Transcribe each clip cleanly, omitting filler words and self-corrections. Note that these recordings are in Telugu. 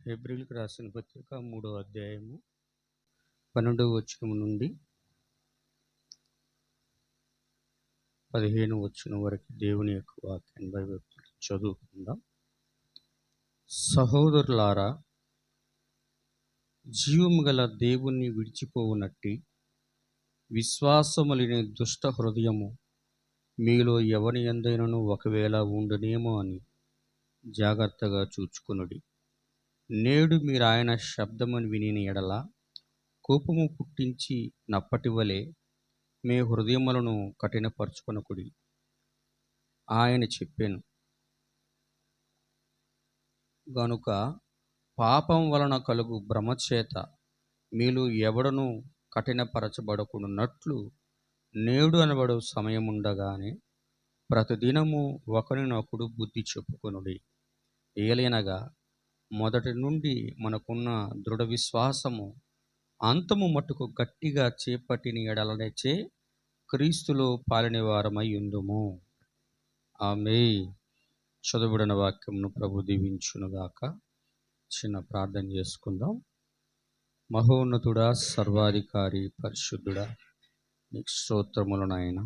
హెబ్రీయులకు రాసిన పత్రిక 3వ అధ్యాయము 12వ వచనం నుండి 15వ వచనం వరకు దేవుని యొక్క వాక్యాన్ని బైబిల్ చదువుకుందాం. సహోదరులారా, జీవము గల దేవుణ్ణి విడిచిపోవునట్టి విశ్వాసము లేని దుష్ట హృదయము మీలో ఎవని యందైనను ఒకవేళ ఉండునేమో అని జాగ్రత్తగా చూచుకొనుడి. నేడు మీరు ఆయన శబ్దమును వినిన ఎడల కోపము పుట్టించి నప్పటి వలె మీ హృదయములను కఠినపరచుకొనకుడి. ఆయన చెప్పాను గనుక పాపం వలన కలుగు భ్రమచేత మీలో ఎవడను కఠినపరచబడకున్నట్లు నేడు అనబడు సమయముండగానే ప్రతిదినము ఒకరినొకడు బుద్ధి చెప్పుకొనుడి. ఏలైనగా మొదటి నుండి మనకున్న దృఢ విశ్వాసము అంతము మట్టుకు గట్టిగా చేపట్టిన ఎడలనచే క్రీస్తులో పాలిన వారమై ఉందుము. ఆమేన్. చదువుబడిన వాక్యమును ప్రభు దీవించునుగాక. చిన్న ప్రార్థన చేసుకుందాం. మహోన్నతుడా, సర్వాధికారి, పరిశుద్ధుడా, నీకు స్తోత్రములు నాయన.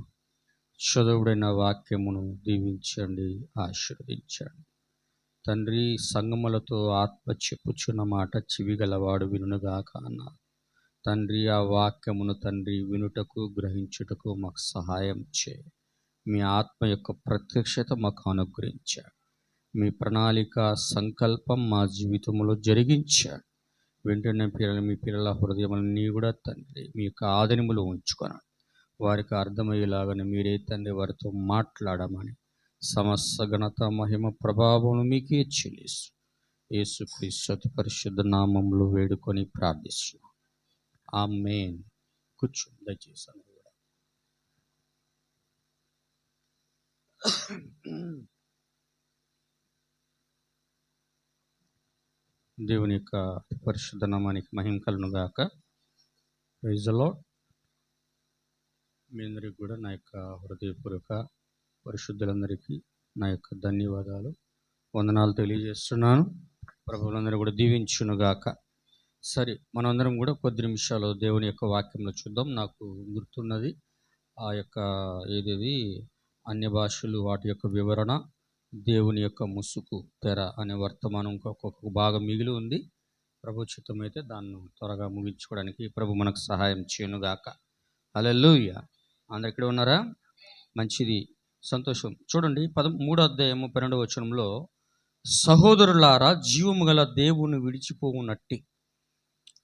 చదువుబడిన వాక్యమును దీవించండి, ఆశీర్వదించండి తండ్రి. సంగములతో ఆత్మ చెప్పుచున్న మాట చెవిగలవాడు వినుగాక అన్నారు తండ్రి. ఆ వాక్యమును తండ్రి వినుటకు గ్రహించుటకు మాకు సహాయం చేయి. మీ ఆత్మ యొక్క ప్రత్యక్షత మాకు అనుగ్రహించాడు. మీ ప్రణాళిక సంకల్పం మా జీవితంలో జరిగించాడు. వెంటనే మీ పిల్లల హృదయములన్నీ కూడా తండ్రి మీ యొక్క ఆధీనములో ఉంచుకున్నాడు. వారికి అర్థమయ్యేలాగానే మీరే తండ్రి వారితో మాట్లాడమని సమస్త ఘనత మహిమ ప్రభావం మీకే చెల్లిస్తూ యేసుక్రీస్తు అతి పరిశుద్ధ నామములో వేడుకొని ప్రార్థిస్తున్నాం. ఆమేన్. కూర్చోండి దయచేసి. దేవుని యొక్క పరిశుద్ధ నామానికి మహిమ కలుగును గాక. Praise the lord. మీ అందరికీ కూడా నా యొక్క హృదయపూర్వక పరిశుద్ధులందరికీ నా యొక్క ధన్యవాదాలు, వందనాలు తెలియజేస్తున్నాను. ప్రభువులందరూ కూడా దీవించునుగాక. సరే, మనందరం కూడా కొద్ది నిమిషాలు దేవుని యొక్క వాక్యంలో చూద్దాం. నాకు గుర్తున్నది ఆ యొక్క ఏది అన్య భాషలు, వాటి యొక్క వివరణ, దేవుని యొక్క ముసుగు తెర అనే వర్తమానం ఒక్కొక్క భాగం మిగిలి ఉంది. ప్రభు చిత్తమైతే దాన్ని త్వరగా ముగించుకోవడానికి ప్రభు మనకు సహాయం చేయనుగాక. హల్లెలూయా. అందరు ఇక్కడ ఉన్నారా? మంచిది, సంతోషం. చూడండి 3వ అధ్యాయము 12వ వచనంలో, సహోదరులారా, జీవము గల దేవుని విడిచిపోవునట్టి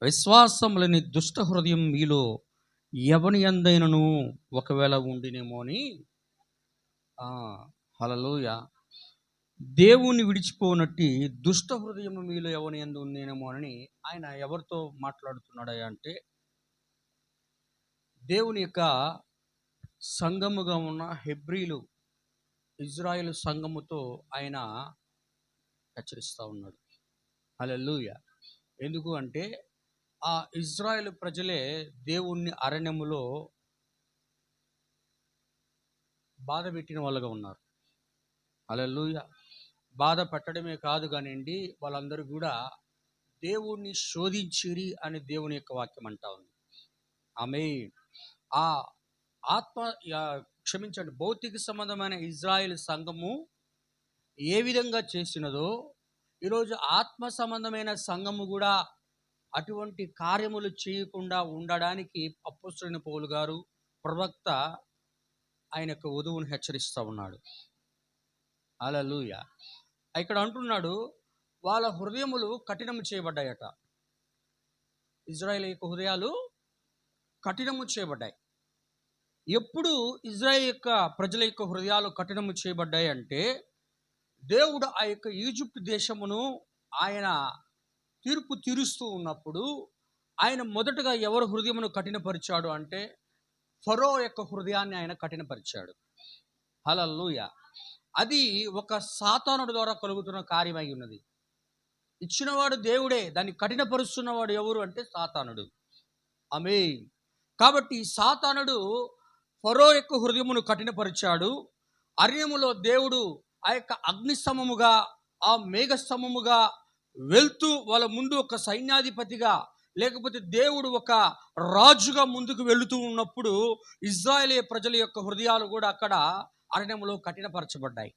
విశ్వాసము లేని దుష్ట హృదయం మీలో ఎవని యందైనను ఒకవేళ ఉండినేమో అని. హల్లెలూయా. దేవుని విడిచిపోనట్టి దుష్ట హృదయం మీలో ఎవని యందు ఉందేనేమో అని ఆయన ఎవరితో మాట్లాడుతున్నాడా అంటే, దేవుని యొక్క సంఘముగా ఉన్న హెబ్రీలు, ఇజ్రాయేల్ సంఘముతో ఆయన హెచ్చరిస్తూ ఉన్నాడు. హల్లెలూయా. ఎందుకు అంటే ఆ ఇజ్రాయేల్ ప్రజలే దేవుణ్ణి అరణ్యములో బాధ పెట్టిన వాళ్ళగా ఉన్నారు. హల్లెలూయా. బాధ పెట్టడమే కాదు కానివ్వండి, వాళ్ళందరూ కూడా దేవుణ్ణి శోధించిరి అని దేవుని యొక్క వాక్యం అంటా ఉంది. ఆమేన్. ఆ క్షమించండి, భౌతిక సంబంధమైన ఇజ్రాయేల్ సంఘము ఏ విధంగా చేసినదో ఈరోజు ఆత్మ సంబంధమైన సంఘము కూడా అటువంటి కార్యములు చేయకుండా ఉండడానికి అపోస్తలుడైన పౌలు గారు, ప్రవక్త, ఆయన యొక్క వధువును హెచ్చరిస్తూ ఉన్నాడు. హల్లెలూయా. ఇక్కడ అంటున్నాడు, వాళ్ళ హృదయములు కఠినము చేయబడ్డాయట. ఇజ్రాయేల్ యొక్క హృదయాలు కఠినము చేయబడ్డాయి. ఎప్పుడు ఇజ్రాయేల్ యొక్క ప్రజల యొక్క హృదయాలు కఠినము చేయబడ్డాయి అంటే, దేవుడు ఆ యొక్క ఈజిప్ట్ దేశమును ఆయన తీర్పు తీరుస్తూ ఉన్నప్పుడు ఆయన మొదటగా ఎవరు హృదయమును కఠినపరిచాడు అంటే ఫరో యొక్క హృదయాన్ని ఆయన కఠినపరిచాడు. హల్లెలూయా. అది ఒక సాతానుడి ద్వారా కలుగుతున్న కార్యమై ఉన్నది. ఇచ్చినవాడు దేవుడే, దాన్ని కఠినపరుస్తున్నవాడు ఎవరు అంటే సాతానుడు. ఆమేన్. కాబట్టి సాతానుడు ఫరో యొక్క హృదయమును కఠినపరిచాడు. అరణ్యములో దేవుడు ఆ యొక్క అగ్నిస్తంభముగా, ఆ మేఘస్తంభముగా వెళ్తూ వాళ్ళ ముందు ఒక సైన్యాధిపతిగా, లేకపోతే దేవుడు ఒక రాజుగా ముందుకు వెళుతూ ఉన్నప్పుడు ఇశ్రాయేలీ ప్రజల యొక్క హృదయాలు కూడా అక్కడ అరణ్యంలో కఠినపరచబడ్డాయి.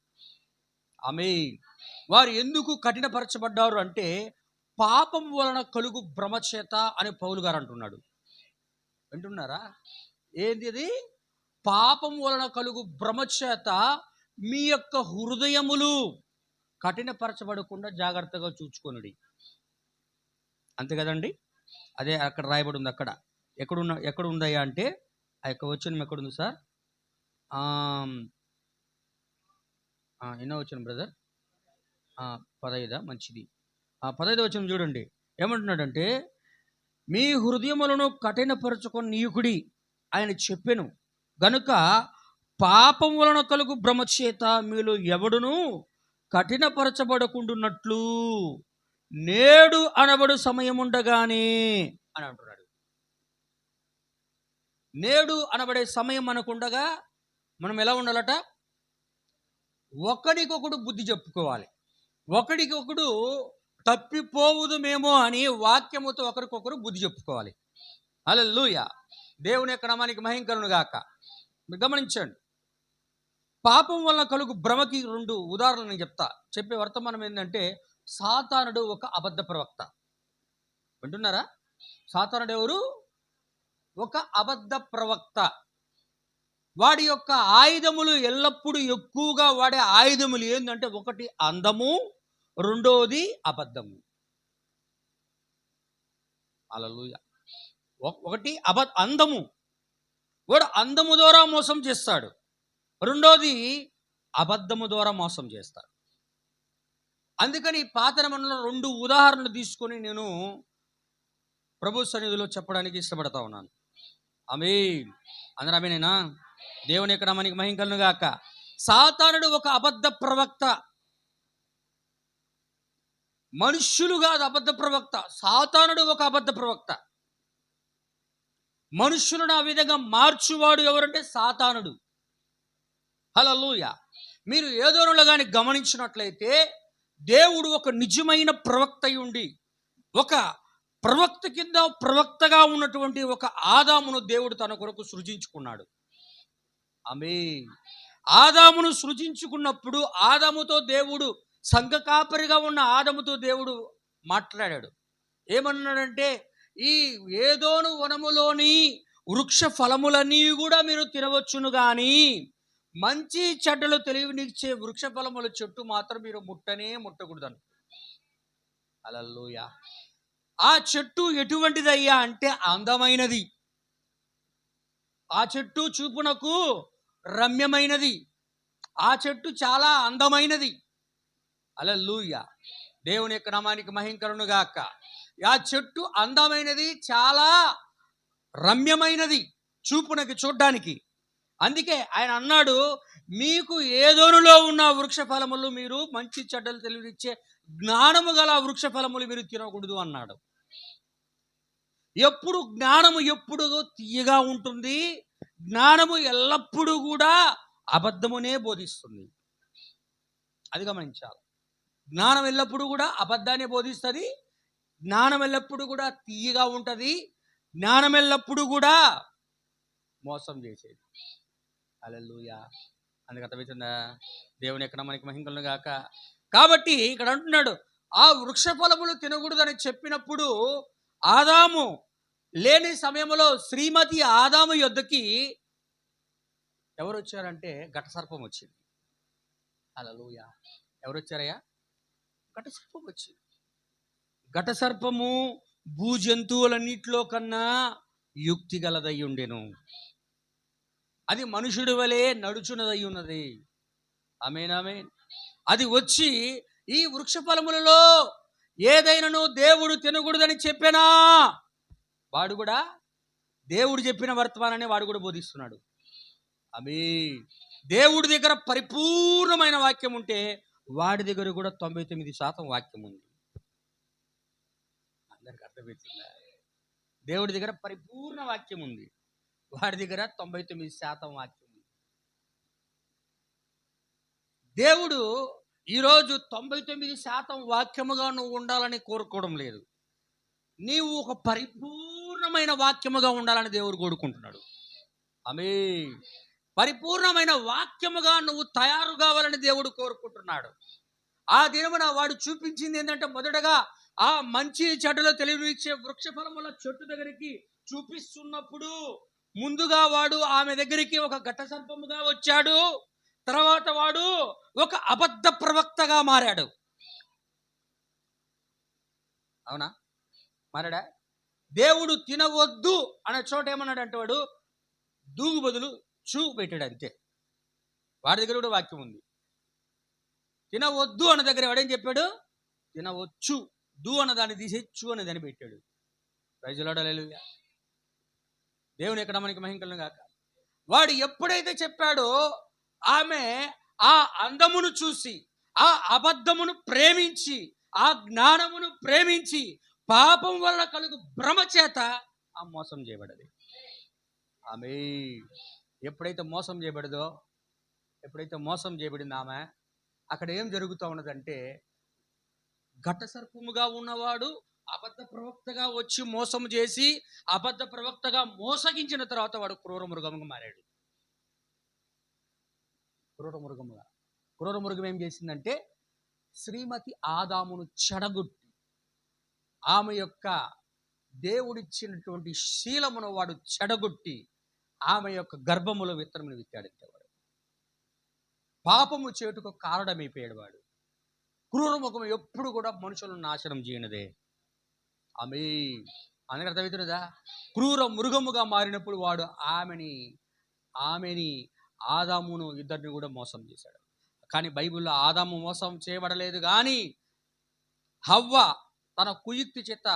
ఆమేన్. వారు ఎందుకు కఠినపరచబడ్డారు అంటే పాపం వలన కలుగు భ్రమచేత అని పౌలు గారు అంటున్నాడు. వింటున్నారా? ఏంది అది? పాపం వలన కలుగు భ్రమచేత మీ యొక్క హృదయములు కఠినపరచబడకుండా జాగ్రత్తగా చూచుకొనుడి. అంతే కదండి? అదే అక్కడ రాయబడి ఉంది. అక్కడ ఎక్కడ ఉందయ్యా అంటే ఆ యొక్క వచనం ఎక్కడుంది సార్? ఎన్నో వచనం బ్రదర్? 15 మంచిది. 15 వచనం చూడండి. ఏమంటున్నాడంటే మీ హృదయములను కఠినపరచుకొని నీకుడి ఆయన చెప్పెను గనుక పాపం వలన కలుగు భ్రమచేత మీలో ఎవడును కఠినపరచబడకుండున్నట్లు నేడు అనబడు సమయం ఉండగానే అని అంటున్నాడు. నేడు అనబడే సమయం మనకుండగా మనం ఎలా ఉండాలట? ఒకడికొకడు బుద్ధి చెప్పుకోవాలి. ఒకడికొకడు తప్పిపోవుదుమేమో అని వాక్యముతో ఒకరికొకరు బుద్ధి చెప్పుకోవాలి. హల్లెలూయా. దేవుని యొక్క నామానికి మహిమ కలుగును గాక. మీరు గమనించండి, పాపం వల్ల కలుగు భ్రమకి 2 ఉదాహరణలు నేను చెప్పే వర్తమానం ఏంటంటే సాతానుడు ఒక అబద్ధ ప్రవక్త. వింటున్నారా? సాతానుడు ఎవరు? ఒక అబద్ధ ప్రవక్త. వాడి యొక్క ఆయుధములు ఎల్లప్పుడూ ఎక్కువగా వాడే ఆయుధములు ఏంటంటే ఒకటి అందము, రెండోది అబద్ధము. హల్లెలూయా. ఒకటి అందము, వాడు అందము ద్వారా మోసం చేస్తాడు. రెండోది అబద్ధము ద్వారా మోసం చేస్తాడు. అందుకని పాత నిబంధనలో 2 ఉదాహరణలు తీసుకొని నేను ప్రభు సన్నిధిలో చెప్పడానికి ఇష్టపడతా ఉన్నాను. ఆమేన్. అందరూ ఆమేనేనా? దేవుని యొక్క నామానికి మహిమ కలుగును గాక. సాతానుడు ఒక అబద్ధ ప్రవక్త. మనుష్యులు కాదు అబద్ధ ప్రవక్త, సాతానుడు ఒక అబద్ధ ప్రవక్త. మనుష్యులను ఆ విధంగా మార్చువాడు ఎవరంటే సాతానుడు. హల్లెలూయా. మీరు ఏదోనలో కానీ గమనించినట్లయితే దేవుడు ఒక నిజమైన ప్రవక్త ఉండి ఒక ప్రవక్త కింద ప్రవక్తగా ఉన్నటువంటి ఒక ఆదామును దేవుడు తన కొరకు సృజించుకున్నాడు. ఆమేన్. ఆదామును సృజించుకున్నప్పుడు ఆదాముతో దేవుడు సంఘ కాపరిగా ఉన్న ఆదాముతో దేవుడు మాట్లాడాడు. ఏమన్నాడంటే ఈ ఏదోను వనములోని వృక్ష ఫలములన్నీ కూడా మీరు తినవచ్చును కానీ మంచి చెడ్డలు తెలివినిచ్చే వృక్ష ఫలముల చెట్టు మాత్రం మీరు ముట్టకూడదని. హల్లెలూయా. ఆ చెట్టు ఎటువంటిదయ్యా అంటే అందమైనది. ఆ చెట్టు చూపునకు రమ్యమైనది. ఆ చెట్టు చాలా అందమైనది. హల్లెలూయా. దేవుని యొక్క నామానికి మహిమ కలుగును గాక. ఆ చెట్టు అందమైనది, చాలా రమ్యమైనది చూపునకి, చూడ్డానికి. అందుకే ఆయన అన్నాడు, మీకు ఏదోనులో ఉన్న వృక్ష ఫలములు మీరు మంచి చెడ్డలు తెలివిచ్చే జ్ఞానము గల వృక్ష ఫలములు మీరు తినకూడదు అన్నాడు. జ్ఞానము ఎప్పుడు తీయగా ఉంటుంది. జ్ఞానము ఎల్లప్పుడూ కూడా అబద్ధమునే బోధిస్తుంది. అది గమనించాలి. జ్ఞానం ఎల్లప్పుడూ కూడా అబద్ధాన్ని బోధిస్తుంది. జ్ఞానం ఎల్లప్పుడూ కూడా తీయగా ఉంటుంది. జ్ఞానం ఎల్లప్పుడూ కూడా మోసం చేసేది. హల్లెలూయా. అందుకు అర్థమవుతుందా? దేవుని యొక్క నామానికి మహిమ కలుగును గాక. కాబట్టి ఇక్కడ అంటున్నాడు, ఆ వృక్ష ఫలములు తినకూడదని చెప్పినప్పుడు ఆదాము లేని సమయంలో శ్రీమతి ఆదాము యొద్దకి ఎవరు వచ్చారంటే ఘటసర్పం వచ్చింది. హల్లెలూయా. ఎవరు వచ్చారయ్యా? ఘటసర్పం వచ్చింది. ఘటసర్పము భూజంతువులన్నిటిలో కన్నా యుక్తి గలదై ఉండెను. అది మనుషుడి వలె నడుచున్నదై ఉన్నది. ఆమేన్, ఆమేన్. అది వచ్చి ఈ వృక్ష ఫలములలో ఏదైనాను దేవుడు తినకూడదని చెప్పినా వాడు కూడా దేవుడు చెప్పిన వర్తమానాన్ని వాడు కూడా బోధిస్తున్నాడు. ఆమేన్. దేవుడి దగ్గర పరిపూర్ణమైన వాక్యం ఉంటే వాడి దగ్గర కూడా 99% వాక్యం ఉంది. అందరికి అర్థమవుతుందా? దేవుడి దగ్గర పరిపూర్ణ వాక్యం ఉంది, వాడి దగ్గర 99% వాక్యం ఉంది. దేవుడు ఈరోజు 99% వాక్యముగా నువ్వు ఉండాలని కోరుకోవడం లేదు. నీవు ఒక పరిపూర్ణమైన వాక్యముగా ఉండాలని దేవుడు కోరుకుంటున్నాడు. ఆమేన్. పరిపూర్ణమైన వాక్యముగా నువ్వు తయారు కావాలని దేవుడు కోరుకుంటున్నాడు. ఆ దినమున వాడు చూపించింది ఏంటంటే, మొదటగా ఆ మంచి చెడులో తెలివిచ్చే వృక్ష ఫలముల చెట్టు దగ్గరికి చూపిస్తున్నప్పుడు ముందుగా వాడు ఆమె దగ్గరికి ఒక ఘట సర్పముగా వచ్చాడు. తర్వాత వాడు ఒక అబద్ధ ప్రవక్తగా మారాడు. అవునా? మారాడా? దేవుడు తినవద్దు అనే చోట ఏమన్నాడంటే, వాడు దూగు బదులు చూ పెట్టాడు అంతే. వాడి దగ్గర కూడా వాక్యం ఉంది. తినవద్దు అన్న దగ్గర వాడేం చెప్పాడు? తినవచ్చు. దూ అన్న దాన్ని తీసి చూ అనే దాన్ని పెట్టాడు. ప్రైజ్ లార్డ్, హల్లెలూయా. దేవుని యొక్క నామానికి మహిమ కలుగును గాక. వాడు ఎప్పుడైతే చెప్పాడో ఆమె ఆ అందమును చూసి, ఆ అబద్ధమును ప్రేమించి, ఆ జ్ఞానమును ప్రేమించి, పాపం వల్ల కలుగు భ్రమ చేత ఆ మోసం చేయబడది. ఆమె ఎప్పుడైతే మోసం చేయబడదో, ఎప్పుడైతే మోసం చేయబడింది ఆమె, అక్కడ ఏం జరుగుతూ ఉన్నదంటే, ఘట సర్పముగా ఉన్నవాడు అబద్ధ ప్రవక్తగా వచ్చి మోసం చేసి, అబద్ధ ప్రవక్తగా మోసగించిన తర్వాత వాడు క్రూర మృగముగా మారాడు. క్రూర మృగం ఏం చేసిందంటే, శ్రీమతి ఆదామును చెడగొట్టి, ఆమె యొక్క దేవుడిచ్చినటువంటి శీలమును వాడు చెడగొట్టి, ఆమె యొక్క గర్భములో విత్తనమును విత్తాడంతేవాడు. పాపము చేటుకు కారణమైపోయాడు వాడు. క్రూర ముఖం ఎప్పుడు కూడా మనుషులను నాశనం చేయనదే. ఆమె అందుకు అర్థమవుతున్నదా? క్రూర మృగముగా మారినప్పుడు వాడు ఆమెని ఆదామును ఇద్దరిని కూడా మోసం చేశాడు. కానీ బైబిల్లో ఆదాము మోసం చేయబడలేదు, కానీ హవ్వ తన కుయుక్తి చేత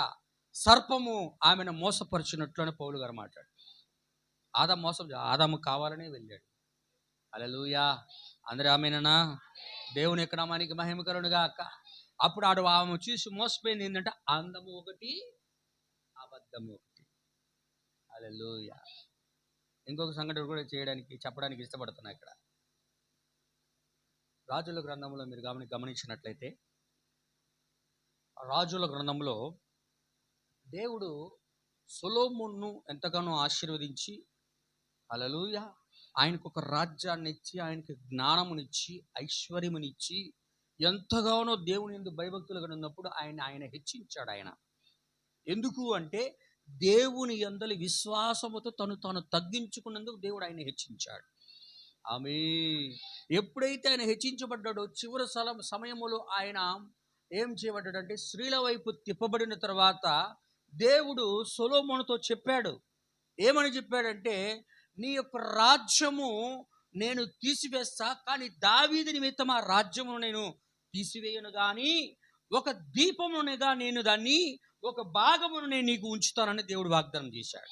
సర్పము ఆమెను మోసపరిచినట్లునే పౌలు గారు మాట్లాడు. ఆదాము కావాలనే వెళ్ళాడు. హల్లెలూయా. అందరూ ఆమేనన్నా? దేవుని యొక్క నామానికి మహిమ కలుగును గాక. అప్పుడు ఆమె చూసి మోసపోయింది ఏంటంటే, అందము ఒకటి, అబద్ధము ఒకటి. హల్లెలూయా. ఇంకొక సంఘటన కూడా చెప్పడానికి ఇష్టపడుతున్నా. ఇక్కడ రాజుల గ్రంథంలో మీరు గమనించినట్లయితే, రాజుల గ్రంథంలో దేవుడు సొలొమోనును ఎంతగానో ఆశీర్వదించి, హల్లెలూయా, ఆయనకు ఒక రాజ్యాన్ని ఇచ్చి, ఆయనకి జ్ఞానమునిచ్చి, ఐశ్వర్యమునిచ్చి, ఎంతగానో దేవుని యందు భయభక్తులుగా ఉన్నప్పుడు ఆయన హెచ్చించాడు. ఆయన ఎందుకు అంటే, దేవుని యందలి విశ్వాసముతో తాను తగ్గించుకున్నందుకు దేవుడు ఆయన హెచ్చించాడు. ఆమేన్. ఎప్పుడైతే ఆయన హెచ్చించబడ్డాడో, చివరి సమయములో ఆయన ఏం చేయబడ్డాడంటే, స్త్రీల వైపు తిప్పబడిన తర్వాత దేవుడు సొలొమోనుతో చెప్పాడు. ఏమని చెప్పాడంటే, నీ యొక్క రాజ్యము నేను తీసివేస్తా, కానీ దావీదు నిమిత్తం ఆ రాజ్యమును నేను తీసివేయను, కానీ ఒక దీపమునిగా నేను దాన్ని, ఒక భాగమును నేను నీకు ఉంచుతానని దేవుడు వాగ్దానం చేశాడు.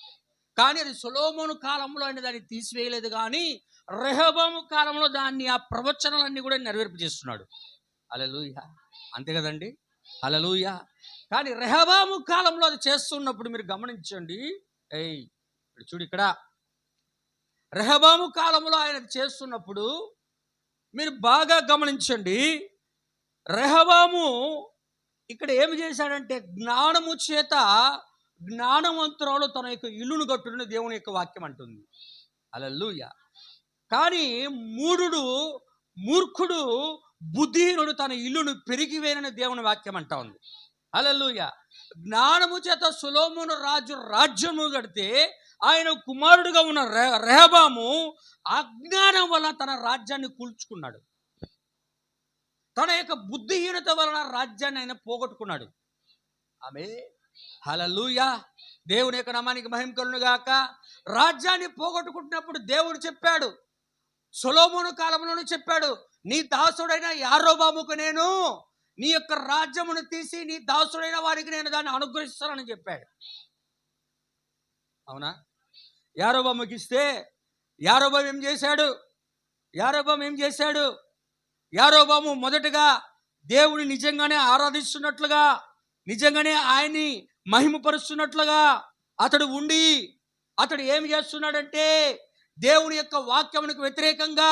కానీ అది సొలొమోను కాలంలో ఆయన దాన్ని తీసివేయలేదు, కానీ రెహబాము కాలంలో దాన్ని, ఆ ప్రవచనాలన్నీ కూడా నెరవేర్పజేస్తున్నాడు. హల్లెలూయా. అంతే కదండి? హల్లెలూయా. కానీ రెహబాము కాలంలో అది చేస్తున్నప్పుడు మీరు గమనించండి. చూడు, ఇక్కడ రెహబాము కాలంలో ఆయన చేస్తున్నప్పుడు మీరు బాగా గమనించండి. రెహబాము ఇక్కడ ఏమి చేశాడంటే, జ్ఞానము చేత జ్ఞానవంతురాలు తన యొక్క ఇల్లును కట్టుడని దేవుని యొక్క వాక్యం అంటుంది. హల్లెలూయా. కానీ మూర్ఖుడు బుద్ధిహీనుడు తన ఇల్లును పెరిగివేనని దేవుని వాక్యం అంటా ఉంది. హల్లెలూయా. జ్ఞానము చేత సొలొమోను రాజు రాజ్యము కడితే, ఆయన కుమారుడుగా ఉన్న రెహబాము అజ్ఞానం వల్ల తన రాజ్యాన్ని కూల్చుకున్నాడు. తన యొక్క బుద్ధిహీనత వలన రాజ్యాన్ని ఆయన పోగొట్టుకున్నాడు. ఆమేన్. హల్లెలూయా. దేవుని యొక్క నామానికి మహిమ కలుగును గాక. రాజ్యాన్ని పోగొట్టుకుంటున్నప్పుడు దేవుడు చెప్పాడు, సొలొమోను కాలంలోనూ చెప్పాడు, నీ దాసుడైన యారొబాముకు నేను నీ యొక్క రాజ్యమును తీసి నీ దాసుడైన వారికి నేను దాన్ని అనుగ్రహిస్తానని చెప్పాడు. అవునా? యారొబాముకి ఇస్తే యారొబాము ఏం చేశాడు? యారొబాము మొదటగా దేవుని నిజంగానే ఆరాధిస్తున్నట్లుగా, నిజంగానే ఆయన్ని మహిమపరుస్తున్నట్లుగా అతడు ఏమి చేస్తున్నాడంటే, దేవుని యొక్క వాక్యమునకు వ్యతిరేకంగా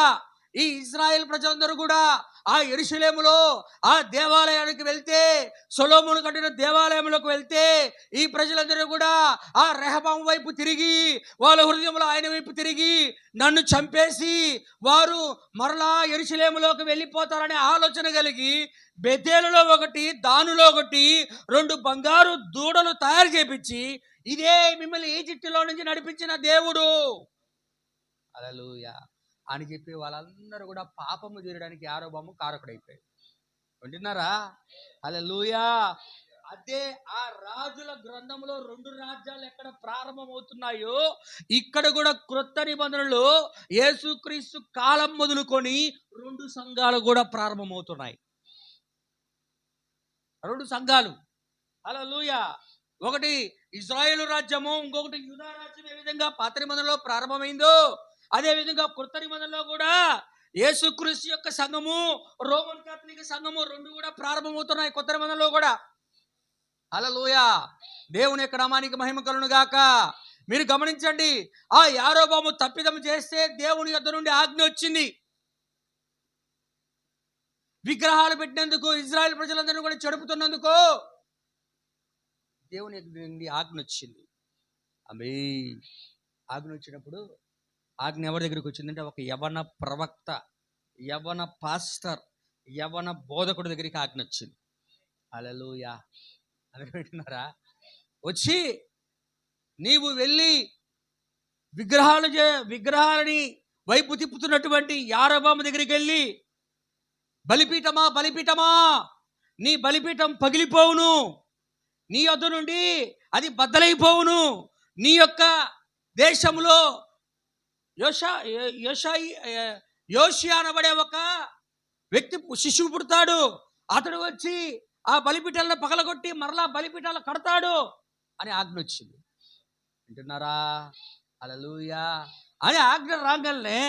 ఈ ఇశ్రాయేల్ ప్రజలందరూ కూడా ఆ యెరూషలేములో ఆ దేవాలయానికి వెళ్తే, సొలొమోను కట్టిన దేవాలయంలోకి వెళ్తే, ఈ ప్రజలందరూ కూడా ఆ రెహబాము వైపు తిరిగి, వాళ్ళ హృదయంలో ఆయన వైపు తిరిగి, నన్ను చంపేసి వారు మరలా యెరూషలేములోకి వెళ్ళిపోతారనే ఆలోచన కలిగి, బెతేలులో ఒకటి, దానులో ఒకటి 2 బంగారు దూడలు తయారు చేపించి, ఇదే మిమ్మల్ని ఈజిప్టులో నుంచి నడిపించిన దేవుడు, హల్లెలూయా అని చెప్పి వాళ్ళందరూ కూడా పాపము తీరడానికి యారోబాము కారకుడైపోయాడు. వింటున్నారా? హల్లెలూయా. అదే ఆ రాజుల గ్రంథంలో 2 రాజ్యాలు ఎక్కడ ప్రారంభమవుతున్నాయో, ఇక్కడ కూడా క్రొత్త నిబంధనలు యేసుక్రీస్తు కాలం మొదలుకొని 2 సంఘాలు కూడా ప్రారంభమవుతున్నాయి. 2 సంఘాలు. హల్లెలూయా. ఒకటి ఇజ్రాయేలు రాజ్యము, ఇంకొకటి యూదా రాజ్యం. ఏ విధంగా పాత నిబంధనలో ప్రారంభమైందో అదే విధంగా క్రొత్త నిబంధనలో కూడా యేసుక్రీస్తు యొక్క సంఘము, రోమన్ కాథలిక్ సంఘము 2 కూడా ప్రారంభమవుతున్నాయి కొత్త నిబంధనలో కూడా. హల్లెలూయా. దేవుని యొక్క నామానికి మహిమ కలుగును గాక. మీరు గమనించండి, ఆ యారోబాము తప్పిదం చేస్తే దేవుని యొద్ద నుండి ఆజ్ఞ వచ్చింది. విగ్రహాలు పెట్టినందుకు, ఇజ్రాయెల్ ప్రజలందరినీ కూడా చెడుపుతున్నందుకు దేవుని యొక్క నుండి ఆజ్ఞ వచ్చింది. ఆమేన్. ఆజ్ఞ వచ్చినప్పుడు ఆజ్ఞ ఎవరి దగ్గరికి వచ్చిందంటే, ఒక యవన ప్రవక్త, యవన పాస్టర్, యవన బోధకుడి దగ్గరికి ఆజ్ఞ వచ్చింది. హల్లెలూయా. అందరూ వింటున్నారా? వచ్చి నీవు వెళ్ళి విగ్రహాలని వైపు తిప్పుతున్నటువంటి యారోబాము దగ్గరికి వెళ్ళి, బలిపీఠమా బలిపీఠమా, నీ బలిపీఠం పగిలిపోవును, నీ యొద్ద నుండి అది బద్దలైపోవును, నీ యొక్క దేశంలో యోషియా అనబడే ఒక వ్యక్తి శిశువు పుడతాడు, అతడు వచ్చి ఆ బలిపీఠాలను పగలగొట్టి మరలా బలిపీఠాలు కడతాడు అని ఆజ్ఞ వచ్చింది. వింటున్నారా? హల్లెలూయా. అని ఆజ్ఞ రాగానే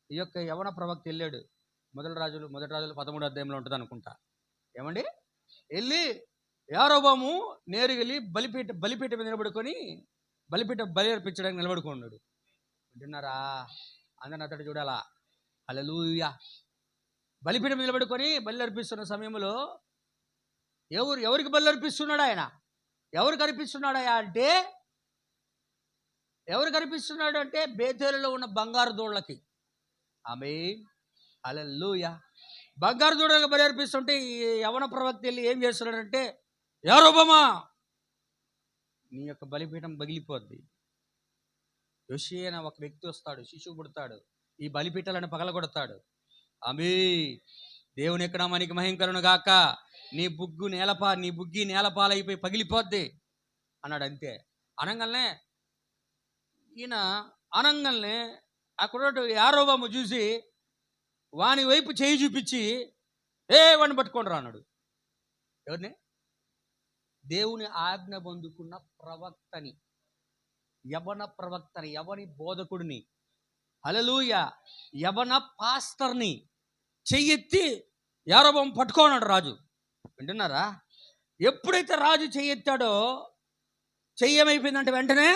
ఈ యొక్క యవన ప్రవక్త వెళ్ళాడు. మొదటి రాజులు 13వ అధ్యాయంలో ఉంటుంది అనుకుంటా. ఏమండి? వెళ్ళి యారోబాము నేరుగా వెళ్ళి బలిపీఠ మీద నిలబడుకొని బలి అర్పించడానికి నిలబడుకున్నాడు. వింటున్నారా? అందరిని అతడు చూడాలా. హల్లెలూయా. బలిపీఠం నిలబడుకొని బలి అర్పిస్తున్న సమయంలో ఎవరికి బలి అర్పిస్తున్నాడు ఆయన? ఎవరికి అర్పిస్తున్నాడు అంటే బేతేలులో ఉన్న బంగారు దూడలకి. ఆమేన్. హల్లెలూయా. బంగారు దూడలకు బలి అర్పిస్తుంటే ఈ యవన ప్రవక్త వెళ్ళి ఏం చేస్తున్నాడంటే, యారోబామా నీ యొక్క బలిపీఠం పగిలిపోద్ది, యోషియా అనే ఒక వ్యక్తి వస్తాడు, శిశువు పుడతాడు, ఈ బలిపీఠాలను పగలగొడతాడు. ఆమేన్. దేవుని యొక్క నామానికి మహిమ కలుగును గాక. నీ బుగ్గి నేలపాలైపోయి పగిలిపోద్ది అన్నాడు. అంతే. అనంగానే అక్కడ యారోబాము చూసి వాని వైపు చేయి చూపించి, వాడిని పట్టుకోండి రా అన్నాడు. ఎవరిని? దేవుని ఆజ్ఞ పొందుకున్న ప్రవక్తని, యవన ప్రవక్తని, యవని బోధకుడిని, హల్లెలూయా, యవన పాస్టర్ని చెయ్యెత్తి యారోబాము పట్టుకోన్నాడు రాజు. వింటున్నారా? ఎప్పుడైతే రాజు చెయ్యెత్తాడో, చెయ్యేమైపోయిందంటే వెంటనే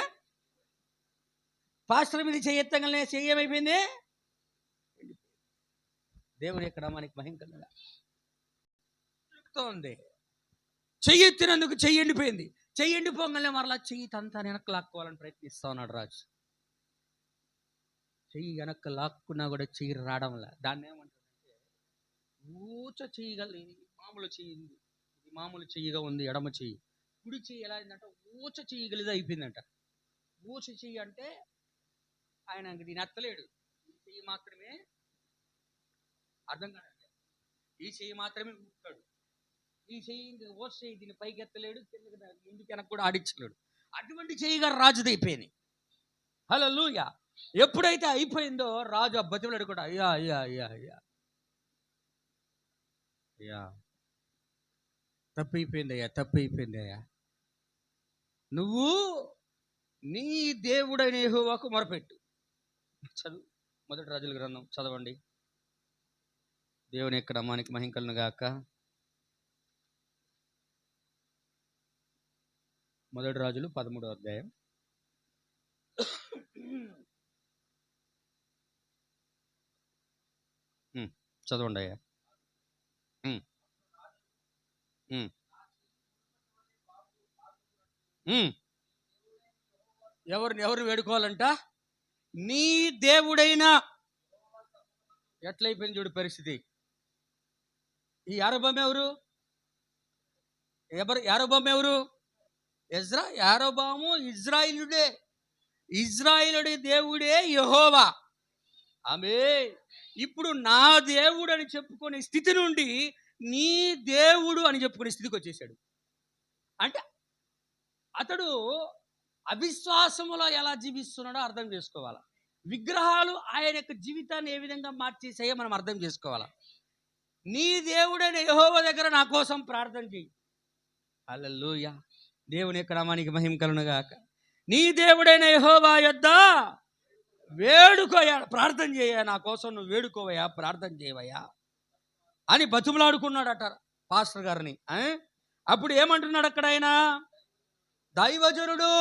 పాస్టర్ మీద చెయ్యెత్తగానే చెయ్యేమైపోయింది. దేవుని యొక్క నామానికి మహిమ కలుగుతుంది. చెయ్యెత్తినందుకు చెయ్యి ఎండిపోయింది. చెయ్యి ఎండిపోగానే మరలా చెయ్యి తంతా వెనక్కి లాక్కోవాలని ప్రయత్నిస్తా ఉన్నాడు రాజు. చెయ్యి వెనక్కి లాక్కున్నా కూడా చెయ్యి రావడంలా. దాన్ని ఏమంటారంటే చెయ్యగలి మామూలు చెయ్యి, ఇది మామూలు చెయ్యిగా ఉంది ఎడమ చెయ్యి. కుడి చెయ్యి ఎలా అయిందంటే చెయ్యగలిది అయిపోయిందంట. చెయ్యి అంటే ఆయన దీన్ని ఎత్తలేడు. ఈ చెయ్యి మాత్రమే, అర్థం కాదండి, ఈ చెయ్యి మాత్రమే ఊపుతాడు. ఈ చెయ్యి చెయ్యి దీన్ని పైకి ఎత్తలేడు, ఇంటికి వెనక్కి కూడా ఆడించలేడు. అటువంటి చెయ్యిగా రాజుది అయిపోయింది. హల్లెలూయా. ఎప్పుడైతే అయిపోయిందో రాజు ఆ బతిమలాడు కూడా, అయ్యా అయ్యా అయ్యా అయ్యా అయ్యా తప్పైపోయిందయ్యా, నువ్వు నీ దేవుడైన యెహోవాకు మొరపెట్టు. చదువు, మొదటి రాజుల గ్రంథం చదవండి. దేవుని యొక్క నామానికి మహిమ కలుగును గాక. మొదటి రాజులు 13వ అధ్యాయం. చదవండి అయ్యా. ఉమ్, ఉమ్, ఉమ్. ఎవరు వేడుకోవాలంట? నీ దేవుడైనా. ఎట్లయిపోయింది చూడు పరిస్థితి. ఈ యారోబాము ఎవరు? యారోబాము ఇజ్రాయిలుడే. ఇజ్రాయిలుడి దేవుడే యెహోవా. ఆమేన్. ఇప్పుడు నా దేవుడు అని చెప్పుకునే స్థితి నుండి నీ దేవుడు అని చెప్పుకునే స్థితికి వచ్చేసాడు. అంటే అతడు అవిశ్వాసములో ఎలా జీవిస్తున్నాడో అర్థం చేసుకోవాలా. విగ్రహాలు ఆయన యొక్క జీవితాన్ని ఏ విధంగా మార్చేసాయో మనం అర్థం చేసుకోవాలా. నీ దేవుడైన యెహోవా దగ్గర నా కోసం ప్రార్థన చేయి. హల్లెలూయా. దేవుని యొక్క నామానికి మహిమ కలుగును గాక. నీ దేవుడైన యెహోవా యొద్ద వేడుకోయా, ప్రార్థన చేయ, నా కోసం నువ్వు వేడుకోవయ్యా, ప్రార్థన చేయవయ్యా అని బతుములాడుకున్నాడట పాస్టర్ గారిని. అప్పుడు ఏమంటున్నాడు అక్కడ ఆయన? దైవజనుడు.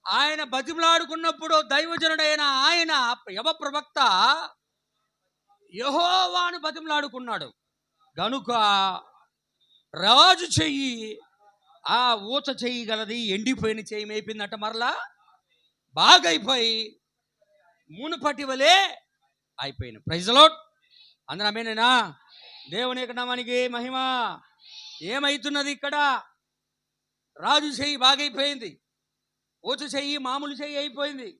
ఆయన బతిమలాడుకున్నప్పుడు దైవజనుడైన ఆయన యవ ప్రవక్త యెహోవాను బతిమలాడుకున్నాడు గనుక రాజు చెయ్యి, ఆ ఊచ చెయ్యి గలది ఎండిపోయిన చెయ్యి అయిపోయిందట, మరలా బాగైపోయి మునుపటి వలే అయిపోయింది. Praise the lord. అందరూ ఆమేనేనా? దేవుని యొక్క నామానికి మహిమ. ఏమైతున్నది ఇక్కడ? రాజు చెయ్యి బాగైపోయింది, ఊచ చెయ్యి మామూలు చెయ్యి అయిపోయింది,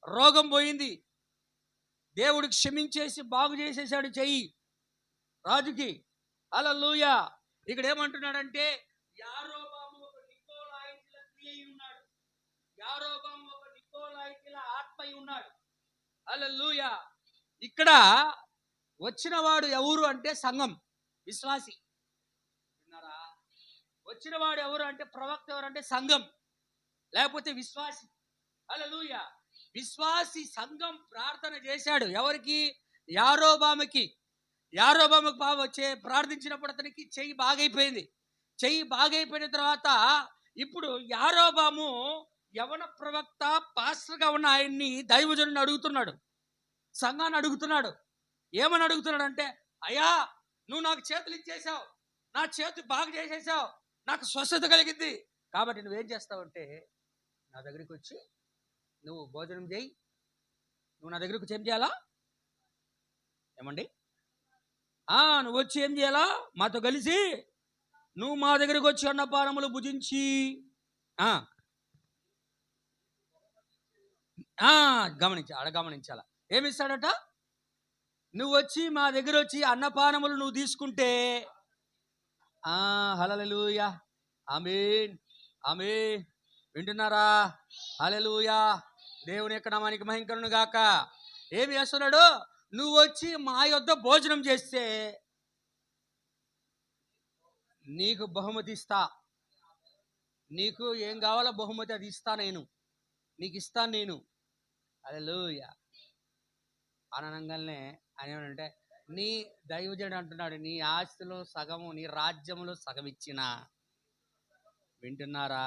రోగం పోయింది. దేవుడికి క్షమించేసి బాగు చేసేసాడు చెయ్యి రాజుకి. హల్లెలూయా. ఇక్కడ ఏమంటున్నాడంటే యారోబాము ఒక నికోలాయితుల క్రియ అయి ఉన్నాడు. యారోబాము ఒక నికోలాయితుల ఆత్మ అయి ఉన్నాడు. హల్లెలూయా. ఇక్కడ వచ్చిన వాడు ఎవరు అంటే సంఘం, విశ్వాసి. విన్నారా? వచ్చిన వాడు ఎవరు అంటే ప్రవక్త, ఎవరంటే సంఘం, లేకపోతే విశ్వాసి. హల్లెలూయా. విశ్వాసి సంఘం ప్రార్థన చేశాడు. ఎవరికి? యారోబాముకి. యారోబాముకు ప్రార్థించినప్పుడు అతనికి చెయ్యి బాగైపోయింది. చెయ్యి బాగైపోయిన తర్వాత ఇప్పుడు యారోబాము యవన ప్రవక్త పాస్టర్గా ఉన్న ఆయన్ని, దైవజనుని అడుగుతున్నాడు, సంఘాన్ని అడుగుతున్నాడు. ఏమని అడుగుతున్నాడు అంటే, అయ్యా నువ్వు నాకు చేతులు ఇచ్చేసావు, నా చేతి బాగు చేసేసావు, నాకు స్వస్థత కలిగింది, కాబట్టి నువ్వేం చేస్తావంటే నా దగ్గరికి వచ్చి నువ్వు భోజనం చేయి. నువ్వు నా దగ్గరికి వచ్చి ఏం చేయాలా? ఏమండి? నువ్వు వచ్చి ఏం చేయాలా? మాతో కలిసి నువ్వు మా దగ్గరికి వచ్చి అన్నపానములు భుజించి గమనించాలా. ఏమిస్తాడట? నువ్వు వచ్చి మా దగ్గర వచ్చి అన్నపానములు నువ్వు తీసుకుంటే, హల్లెలూయా, ఆమేన్, ఆమేన్. వింటున్నారా? హల్లెలూయా. దేవుని యొక్క నామానికి మహిమ కలుగును గాక. ఏమి చేస్తున్నాడు? నువ్వు వచ్చి మా యొద్ద భోజనం చేస్తే నీకు బహుమతి ఇస్తా. నీకు ఏం కావాలో బహుమతి అది ఇస్తా, నీకు ఇస్తాను నేను. హల్లెలూయా. అననంగానే ఆయన ఏమంటే, నీ దైవజనుడు అంటున్నాడు, నీ ఆస్తిలో సగము, నీ రాజ్యంలో సగం ఇచ్చిన. వింటున్నారా?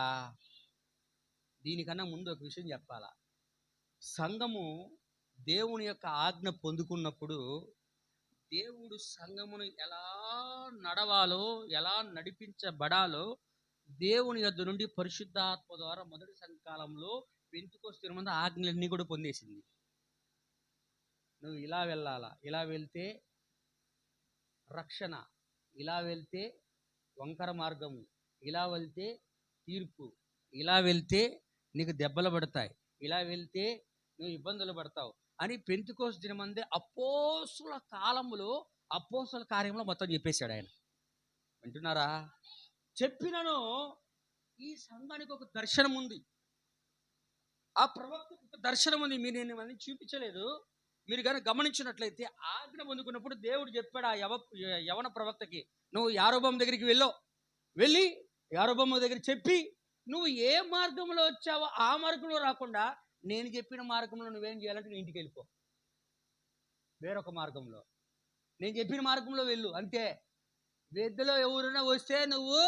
దీనికన్నా ముందు ఒక విషయం చెప్పాలా. సంఘము దేవుని యొక్క ఆజ్ఞ పొందుకున్నప్పుడు దేవుడు సంఘమును ఎలా నడవాలో, ఎలా నడిపించబడాలో దేవుని యొద్ద నుండి పరిశుద్ధాత్మ ద్వారా మొదటి సంఘకాలంలో పెంతెకొస్తు మంది ఆజ్ఞలన్నీ కూడా పొందేసింది. నువ్వు ఇలా వెళ్ళాలా, ఇలా వెళ్తే రక్షణ, ఇలా వెళ్తే వంకర మార్గము, ఇలా వెళ్తే తీర్పు, ఇలా వెళ్తే నీకు దెబ్బలు పడతాయి, ఇలా వెళ్తే నువ్వు ఇబ్బందులు పడతావు అని పెంతెకొస్తు దినమందే అపోస్తుల కాలంలో, అపోస్తుల కార్యంలో మొత్తం చెప్పేశాడు ఆయన. వింటున్నారా? చెప్పినను ఈ సంఘానికి ఒక దర్శనం ఉంది, ఆ ప్రవక్తకు ఒక దర్శనం ఉంది. మీరు నేను అన్ని చూపించలేదు. మీరు కానీ గమనించినట్లయితే ఆజ్ఞ పొందుకున్నప్పుడు దేవుడు చెప్పాడు ఆ యవన ప్రవక్తకి, నువ్వు యారోబాము దగ్గరికి వెళ్ళి యారోబాము దగ్గర చెప్పి, నువ్వు ఏ మార్గంలో వచ్చావో ఆ మార్గంలో రాకుండా నేను చెప్పిన మార్గంలో నువ్వేం చేయాలంటే నువ్వు ఇంటికి వెళ్ళిపో. వేరొక మార్గంలో, నేను చెప్పిన మార్గంలో వెళ్ళు, అంతే. వేద్దలో ఎవరైనా వస్తే నువ్వు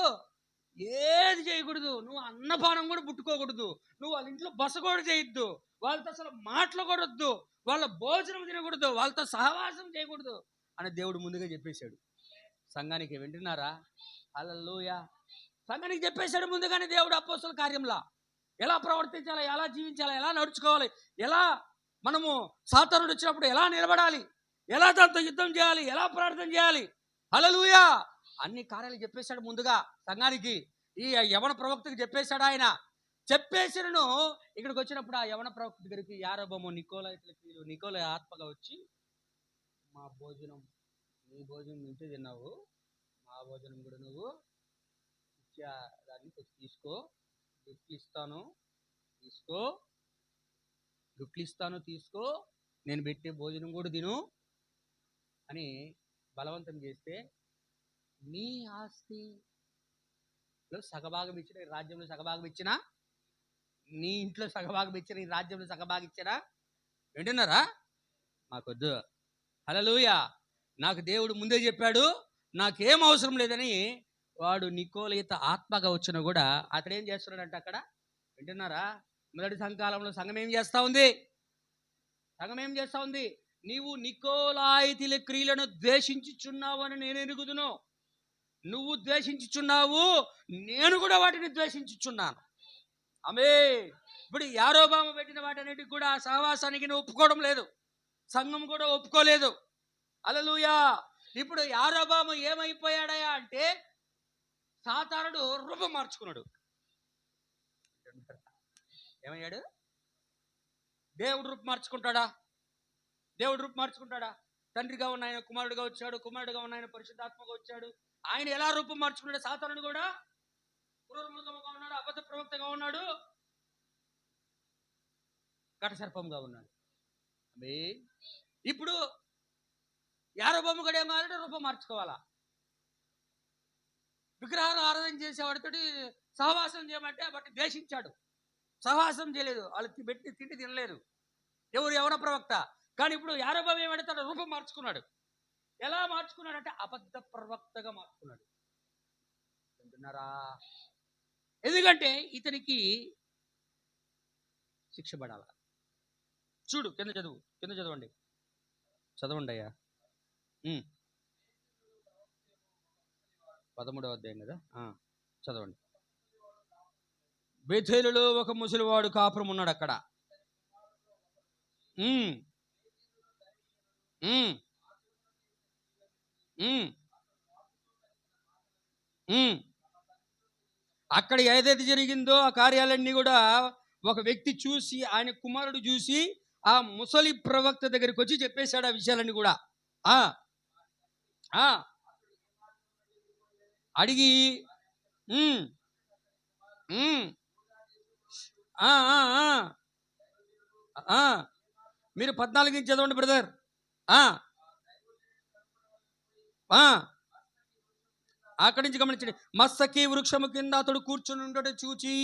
ఏది చేయకూడదు, నువ్వు అన్నపానం కూడా పుట్టుకోకూడదు, నువ్వు వాళ్ళ ఇంట్లో బస కూడా చేయొద్దు, వాళ్ళతో అసలు మాట్లాడకూడదు, వాళ్ళ భోజనం తినకూడదు, వాళ్ళతో సహవాసం చేయకూడదు. అని దేవుడు ముందుగా చెప్పేశాడు సంఘానికి. వింటున్నారా? హల్లెలూయా. సంఘానికి చెప్పేశాడు ముందుగానే దేవుడు అపోస్తల కార్యంలా. ఎలా ప్రవర్తించాలి, ఎలా జీవించాలి, ఎలా నడుచుకోవాలి, ఎలా మనము సాతానుడు వచ్చినప్పుడు ఎలా నిలబడాలి, ఎలా దాంతో యుద్ధం చేయాలి, ఎలా ప్రార్థన చేయాలి. హల్లెలూయా. అన్ని కార్యాలు చెప్పేశాడు ముందుగా సంఘానికి. ఈ యవన ప్రవక్తకు చెప్పేశాడు ఆయన. చెప్పేసినను ఇక్కడికి వచ్చినప్పుడు ఆ యవన ప్రవక్త దగ్గరికి యారొబాము నికోలై ఆత్మగా వచ్చి, మా భోజనం నీ భోజనం ఇంటే తిన్నావు, మా భోజనం కూడా నువ్వు ఇచ్చా దాన్ని తీసుకో, గుట్లు ఇస్తాను తీసుకో, నేను పెట్టే భోజనం కూడా తిను అని బలవంతం చేస్తే, నీ ఆస్తిలో సగభాగం ఇచ్చిన, రాజ్యంలో సగభాగం ఇచ్చినా, నీ ఇంట్లో సగభాగం ఇచ్చిన, ఈ రాజ్యంలో సగభాగం ఇచ్చినా. వింటున్నారా? మాకొద్దు. హల్లెలూయా. నాకు దేవుడు ముందే చెప్పాడు, నాకేం అవసరం లేదని వాడు నికోలయిత ఆత్మగా వచ్చినా కూడా అతడు ఏం చేస్తున్నాడంటే అక్కడ. వింటున్నారా? మొదటి సంఘకాలంలో సంఘం ఏం చేస్తా ఉంది? నీవు నికోలాయితీల క్రియలను ద్వేషించుచున్నావు అని నేను ఎరుగుదును. నువ్వు ద్వేషించుచున్నావు, నేను కూడా వాటిని ద్వేషించుచున్నాను. ఆమేన్. ఇప్పుడు యారొబాము పెట్టిన వాటన్నిటికి కూడా సహవాసానికి నువ్వు ఒప్పుకోవడం లేదు, సంఘం కూడా ఒప్పుకోలేదు. హల్లెలూయా. ఇప్పుడు యారొబాము ఏమైపోయాడయా అంటే సాతానుడు రూపం మార్చుకున్నాడు. ఏమయ్యాడు? దేవుడు రూపం మార్చుకుంటాడా? తండ్రిగా ఉన్న ఆయన కుమారుడుగా వచ్చాడు, కుమారుడుగా ఉన్న ఆయన పరిశుద్ధాత్మగా వచ్చాడు. ఆయన ఎలా రూపం మార్చుకున్నాడు? సాతానుడు కూడా క్రూరమృగముగా ఉన్నాడు, అబద్ధ ప్రవక్తగా ఉన్నాడు, ఘటసర్పంగా ఉన్నాడు. ఇప్పుడు యారొబాము కూడా ఏం కావాలంటే రూపం మార్చుకోవాలా? విగ్రహాలు ఆరాధన చేసేవాడితోటి సహవాసం చేయమంటే బట్టి ద్వేషించాడు, సహవాసం చేయలేదు, వాళ్ళకి పెట్టి తిండి తినలేదు. యవన ప్రవక్త. కానీ ఇప్పుడు యారొబాము ఏమంటాడు? రూపం మార్చుకున్నాడు. ఎలా మార్చుకున్నాడంటే అబద్ధ ప్రవక్తగా మార్చుకున్నాడు. వింటున్నారా? ఎందుకంటే ఇతనికి శిక్ష పడాల. చూడు, కింద చదవండి అయ్యా. 13వ అధ్యాయం కదా, చదవండి. బేతేలులో ఒక ముసలివాడు కాపురం ఉన్నాడు అక్కడ. అక్కడ ఏదైతే జరిగిందో ఆ కార్యాలన్నీ కూడా ఒక వ్యక్తి చూసి, ఆయన కుమారుడు చూసి ఆ ముసలి ప్రవక్త దగ్గరికి వచ్చి చెప్పేశాడు ఆ విషయాలన్నీ కూడా. అడిగి మీరు 14 నుంచి చదవండి బ్రదర్. అక్కడి నుంచి గమనించండి. మస్తకి వృక్షము కింద అతడు కూర్చొని ఉండటం చూచి,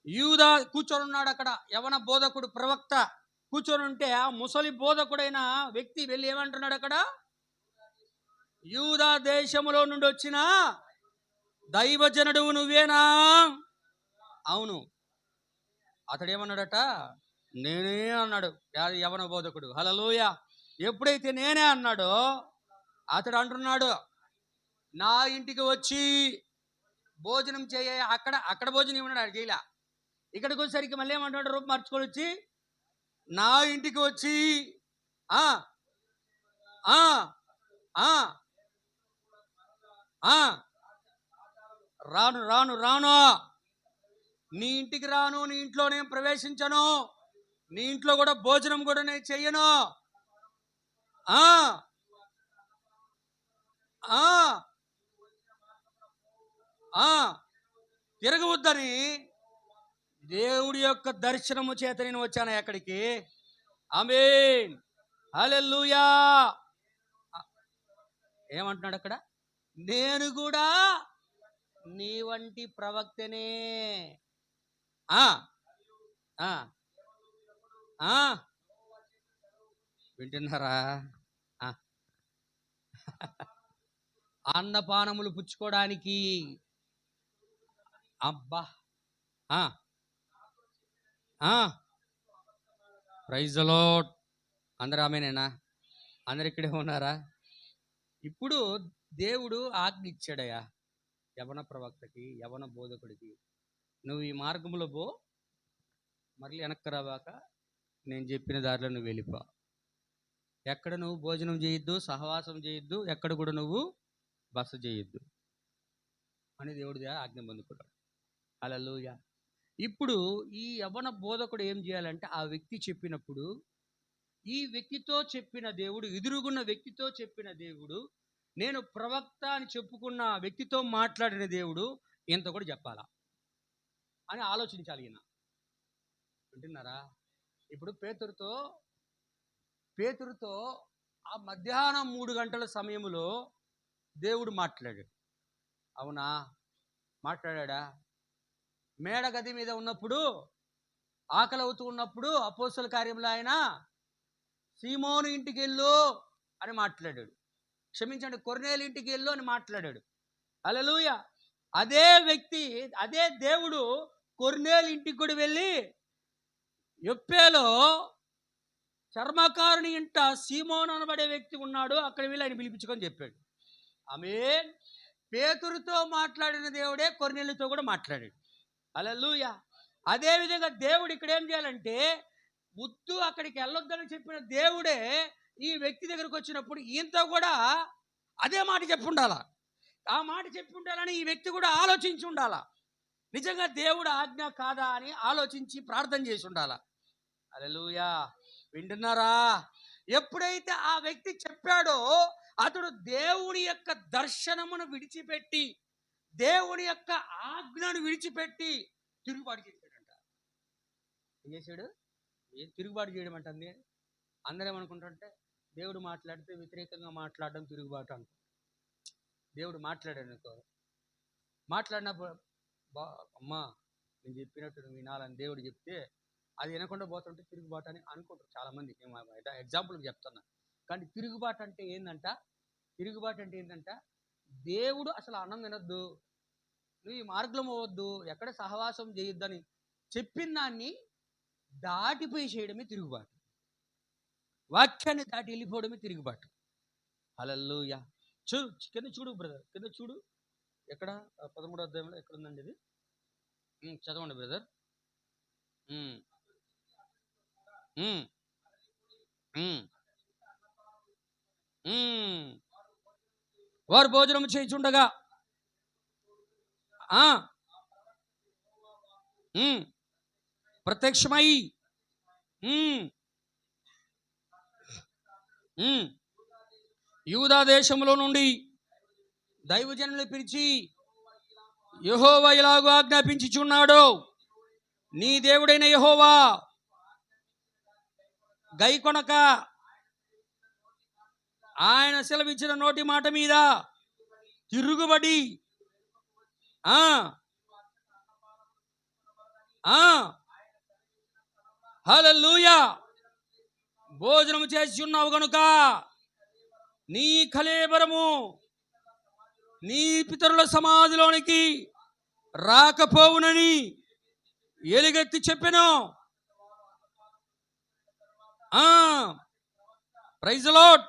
యూదా కూర్చొని ఉన్నాడు అక్కడ. యవన బోధకుడు ప్రవక్త కూర్చొని ఉంటే ఆ ముసలి బోధకుడైన వ్యక్తి వెళ్ళి ఏమంటున్నాడు అక్కడ? యూదా దేశములో నుండి వచ్చిన దైవజనుడు నువ్వేనా? అవును. అతడు ఏమన్నాడట? నేనే అన్నాడు యవన బోధకుడు. హల్లెలూయా. ఎప్పుడైతే నేనే అన్నాడో అతడు అంటున్నాడు, నా ఇంటికి వచ్చి భోజనం చేయ. అక్కడ భోజనం ఏమన్నాడు? చేయలా. ఇక్కడికి వచ్చేసరికి మళ్ళీ ఏమంటాడు? రూపం మార్చుకొని వచ్చి నా ఇంటికి వచ్చి రాను నీ ఇంటికి రాను, నీ ఇంట్లో నేను ప్రవేశించను, నీ ఇంట్లో కూడా భోజనం కూడా నేను చెయ్యను. తిరగవద్దని దేవుడి యొక్క దర్శనము చేత నేను వచ్చాను ఎక్కడికి. ఆమేన్. హల్లెలూయా. ఏమంటున్నాడు అక్కడ? నేను కూడా నీ వంటి ప్రవక్తనే. వింటున్నారా? అన్నపానములు పుచ్చుకోవడానికి. అబ్బా. Praise the lord. అందరూ ఆమెనేనా? అందరు ఇక్కడే ఉన్నారా? ఇప్పుడు దేవుడు ఆజ్ఞ ఇచ్చాడయ్యా యవన ప్రవక్తకి, యవన బోధకుడికి, నువ్వు ఈ మార్గంలో పో, మళ్ళీ వెనక్కి రావాక నేను చెప్పిన దారిలో నువ్వు వెళ్ళిపో, ఎక్కడ నువ్వు భోజనం చేయొద్దు, సహవాసం చేయొద్దు, ఎక్కడ కూడా నువ్వు బస చేయొద్దు అని దేవుడి ఆజ్ఞ పొందుకున్నాడు. హల్లెలూయా. ఇప్పుడు ఈ యవ్వన బోధకుడు ఏం చేయాలంటే, ఆ వ్యక్తి చెప్పినప్పుడు ఈ వ్యక్తితో చెప్పిన దేవుడు, ఎదురుగున్న వ్యక్తితో చెప్పిన దేవుడు, నేను ప్రవక్త అని చెప్పుకున్న వ్యక్తితో మాట్లాడిన దేవుడు ఇంత కూడా చెప్పాలా అని ఆలోచించాలి ఈయన. వింటున్నారా? ఇప్పుడు పేతురుతో ఆ మధ్యాహ్నం 3 గంటల సమయంలో దేవుడు మాట్లాడాడు. అవునా? మాట్లాడా? మేడగది మీద ఉన్నప్పుడు, ఆకలి అవుతూ ఉన్నప్పుడు అపోస్తల కార్యంలో ఆయన సీమోను ఇంటికి వెళ్ళు అని మాట్లాడాడు. క్షమించండి, కొర్నేలు ఇంటికి వెళ్ళు అని మాట్లాడాడు. హల్లెలూయా. అదే వ్యక్తి, అదే దేవుడు కొర్నేలు ఇంటికి కూడా వెళ్ళి, యొప్పేలో చర్మకారుని ఇంట సీమోను అనబడే వ్యక్తి ఉన్నాడు, అక్కడ వెళ్ళి ఆయన పిలిపించుకొని చెప్పాడు. ఆమేన్. పేతురుతో మాట్లాడిన దేవుడే కొర్నేలుతో కూడా మాట్లాడాడు. హల్లెలూయా. అదేవిధంగా దేవుడు ఇక్కడ ఏం చేయాలంటే, ముద్దు అక్కడికి వెళ్ళొద్దని చెప్పిన దేవుడే ఈ వ్యక్తి దగ్గరకు వచ్చినప్పుడు ఈయనతో కూడా అదే మాట చెప్పి ఉండాలా. ఆ మాట చెప్పి ఉండాలని ఈ వ్యక్తి కూడా ఆలోచించి ఉండాలా. నిజంగా దేవుడు ఆజ్ఞ కాదా అని ఆలోచించి ప్రార్థన చేసి ఉండాలా. హల్లెలూయా. వింటున్నారా? ఎప్పుడైతే ఆ వ్యక్తి చెప్పాడో, అతడు దేవుని యొక్క దర్శనమును విడిచిపెట్టి, దేవుని యొక్క ఆజ్ఞను విడిచిపెట్టి తిరుగుబాటు చేశాడంట. ఏం చేశాడు? ఏం తిరుగుబాటు చేయడం అంటుంది? అందరూ ఏమనుకుంటుంటే, దేవుడు మాట్లాడితే వ్యతిరేకంగా మాట్లాడడం తిరుగుబాటు అంట. దేవుడు మాట్లాడాడు అనుకో, మాట్లాడినప్పుడు అమ్మా నేను చెప్పినట్టు నువ్వు వినాలని దేవుడు చెప్తే అది వినకుండా పోతుంటే తిరుగుబాటు అని అనుకుంటారు చాలామంది. నేను ఎగ్జాంపుల్కి చెప్తున్నా. కానీ తిరుగుబాటు అంటే ఏంటంట? దేవుడు అసలు అన్నం తినొద్దు, నువ్వు ఈ మార్గంలో పోవద్దు, ఎక్కడ సహవాసం చేయొద్దని చెప్పిన దాన్ని దాటిపోయి చేయడమే తిరుగుబాటు. వాక్యాన్ని దాటి వెళ్ళిపోవడమే తిరుగుబాటు. హల్లెలూయా. కింద చూడు బ్రదర్, కింద చూడు. ఎక్కడ? 13వ అధ్యాయంలో ఎక్కడ ఉందండి ఇది? చదవండి బ్రదర్. వారు భోజనం చేయుచుండగా ప్రత్యక్షమై యూదా దేశంలో నుండి దైవజనులు పిలిచి, యెహోవా ఇలాగూ ఆజ్ఞాపించుచున్నాడు, నీ దేవుడైన యెహోవా గైకొనక ఆయన సెలవిచ్చిన నోటి మాట మీద తిరుగుబడి హల్లెలూయా భోజనం చేసి ఉన్నావు గనుక నీ కళేబరము నీ పితరుల సమాధిలోనికి రాకపోవునని ఎలుగెత్తి చెప్పెను. Praise the Lord.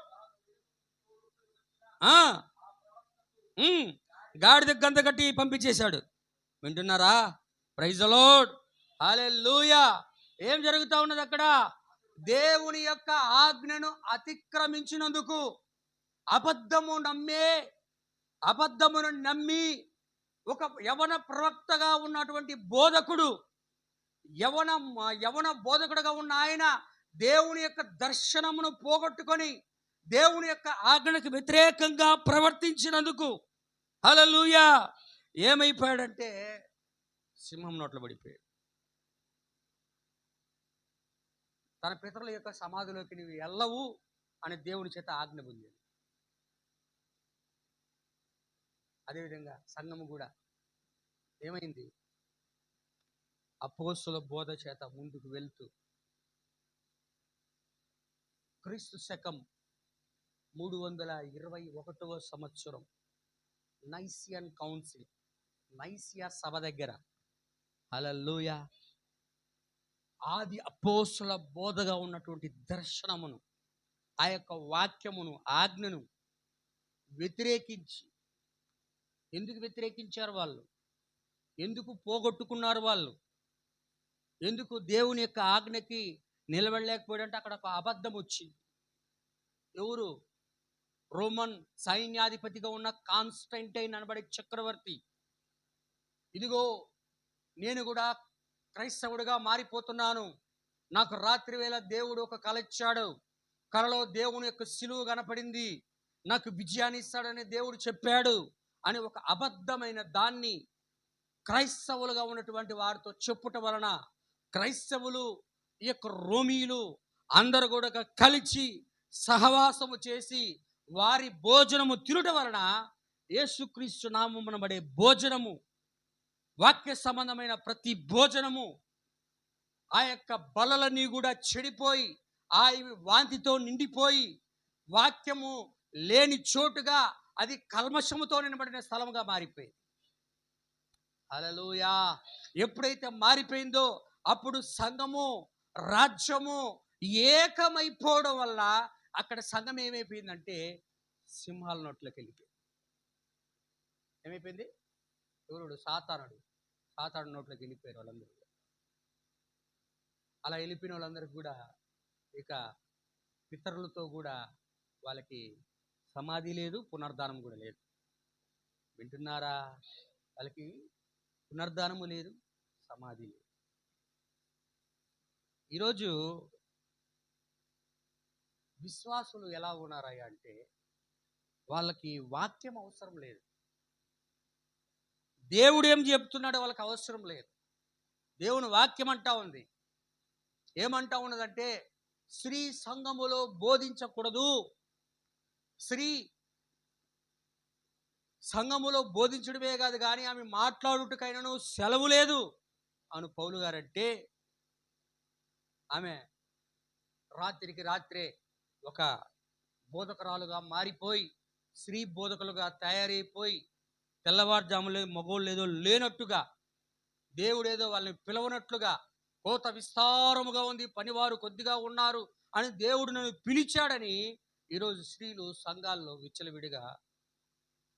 గాడిద గంత కట్టి పంపించేశాడు. వింటున్నారా? Praise the Lord. హల్లెలూయా. ఏం జరుగుతూ ఉన్నది అక్కడ? దేవుని యొక్క ఆజ్ఞను అతిక్రమించినందుకు అబద్ధమును నమ్మి ఒక యవన ప్రవక్తగా ఉన్నటువంటి బోధకుడు, యవన బోధకుడుగా ఉన్న ఆయన దేవుని యొక్క దర్శనమును పోగొట్టుకొని దేవుని యొక్క ఆజ్ఞకు వ్యతిరేకంగా ప్రవర్తించినందుకు హల్లెలూయా ఏమైపోయాడంటే సింహం నోట్లో పడిపోయాడు. తన పితరుల యొక్క సమాధిలోకి నువ్వు వెళ్ళవు అని దేవుని చేత ఆజ్ఞ పొందాడు. అదేవిధంగా సంఘము కూడా ఏమైంది? అపోస్తలుల బోధ చేత ముందుకు వెళ్తూ క్రీస్తు శకం 321వ సంవత్సరం నైసియన్ కౌన్సిల్, నైసియా సభ దగ్గర హల్లెలూయా ఆది అపోస్తలుల బోధగా ఉన్నటువంటి దర్శనమును ఆ యొక్క వాక్యమును, ఆజ్ఞను వ్యతిరేకించి, ఎందుకు వ్యతిరేకించారు వాళ్ళు? ఎందుకు పోగొట్టుకున్నారు వాళ్ళు? ఎందుకు దేవుని యొక్క ఆజ్ఞకి నిలబడలేకపోయాడంటే అక్కడ ఒక అబద్ధం వచ్చింది. ఎవరు? రోమన్ సైన్యాధిపతిగా ఉన్న కాన్స్టంటైన్ అనబడే చక్రవర్తి, ఇదిగో నేను కూడా క్రైస్తవుడిగా మారిపోతున్నాను, నాకు రాత్రి వేళ దేవుడు ఒక కల ఇచ్చాడు, కలలో దేవుని యొక్క సిలువ కనపడింది, నాకు విజయాన్ని ఇస్తాడని దేవుడు చెప్పాడు అని ఒక అబద్ధమైన దాన్ని క్రైస్తవులుగా ఉన్నటువంటి వారితో చెప్పుట వలన క్రైస్తవులు, ఈ యొక్క రోమీయులు అందరూ కూడా కలిసి సహవాసము చేసి వారి భోజనము తినుట వలన యేసుక్రీస్తు నామమున పడే భోజనము, వాక్య సంబంధమైన ప్రతి భోజనము, ఆ యొక్క బలలన్నీ కూడా చెడిపోయి ఆ వాంతితో నిండిపోయి వాక్యము లేని చోటుగా అది కల్మషముతో నింపబడిన స్థలముగా మారిపోయింది. హల్లెలూయా. ఎప్పుడైతే మారిపోయిందో అప్పుడు సంఘము, రాజ్యము ఏకమైపోవడం వల్ల అక్కడ సంఘం ఏమైపోయిందంటే సింహాల నోట్లోకి వెళ్ళిపోయింది. ఏమైపోయింది? ఎవరుడు? సాతాను నోట్లోకి వెళ్ళిపోయారు వాళ్ళందరూ. అలా వెళ్ళిపోయిన వాళ్ళందరికీ కూడా ఇక పితరులతో కూడా వాళ్ళకి సమాధి లేదు, పునర్ధానం కూడా లేదు. వింటున్నారా? వాళ్ళకి పునర్ధానము లేదు, సమాధి లేదు. ఈరోజు విశ్వాసులు ఎలా ఉన్నారయ్యా అంటే వాళ్ళకి వాక్యం అవసరం లేదు, దేవుడు ఏం చెప్తున్నాడో వాళ్ళకి అవసరం లేదు. దేవుని వాక్యం అంటా ఉంది, ఏమంటా ఉన్నదంటే స్త్రీ సంఘములో బోధించకూడదు, స్త్రీ సంఘములో బోధించడమే కాదు కానీ ఆమె మాట్లాడుటకైనను సెలవు లేదు అను పౌలు గారంటే, ఆమె రాత్రికి రాత్రే ఒక బోధకురాలుగా మారిపోయి స్త్రీ బోధకులుగా తయారైపోయి తెల్లవారుజాములో మగోళ్ళు ఏదో లేనట్టుగా, దేవుడు ఏదో వాళ్ళని పిలవనట్లుగా, కోత విస్తారముగా ఉంది, పనివారు కొద్దిగా ఉన్నారు అని దేవుడు నన్ను పిలిచాడని ఈరోజు స్త్రీలు సంఘాల్లో విచ్చలవిడిగా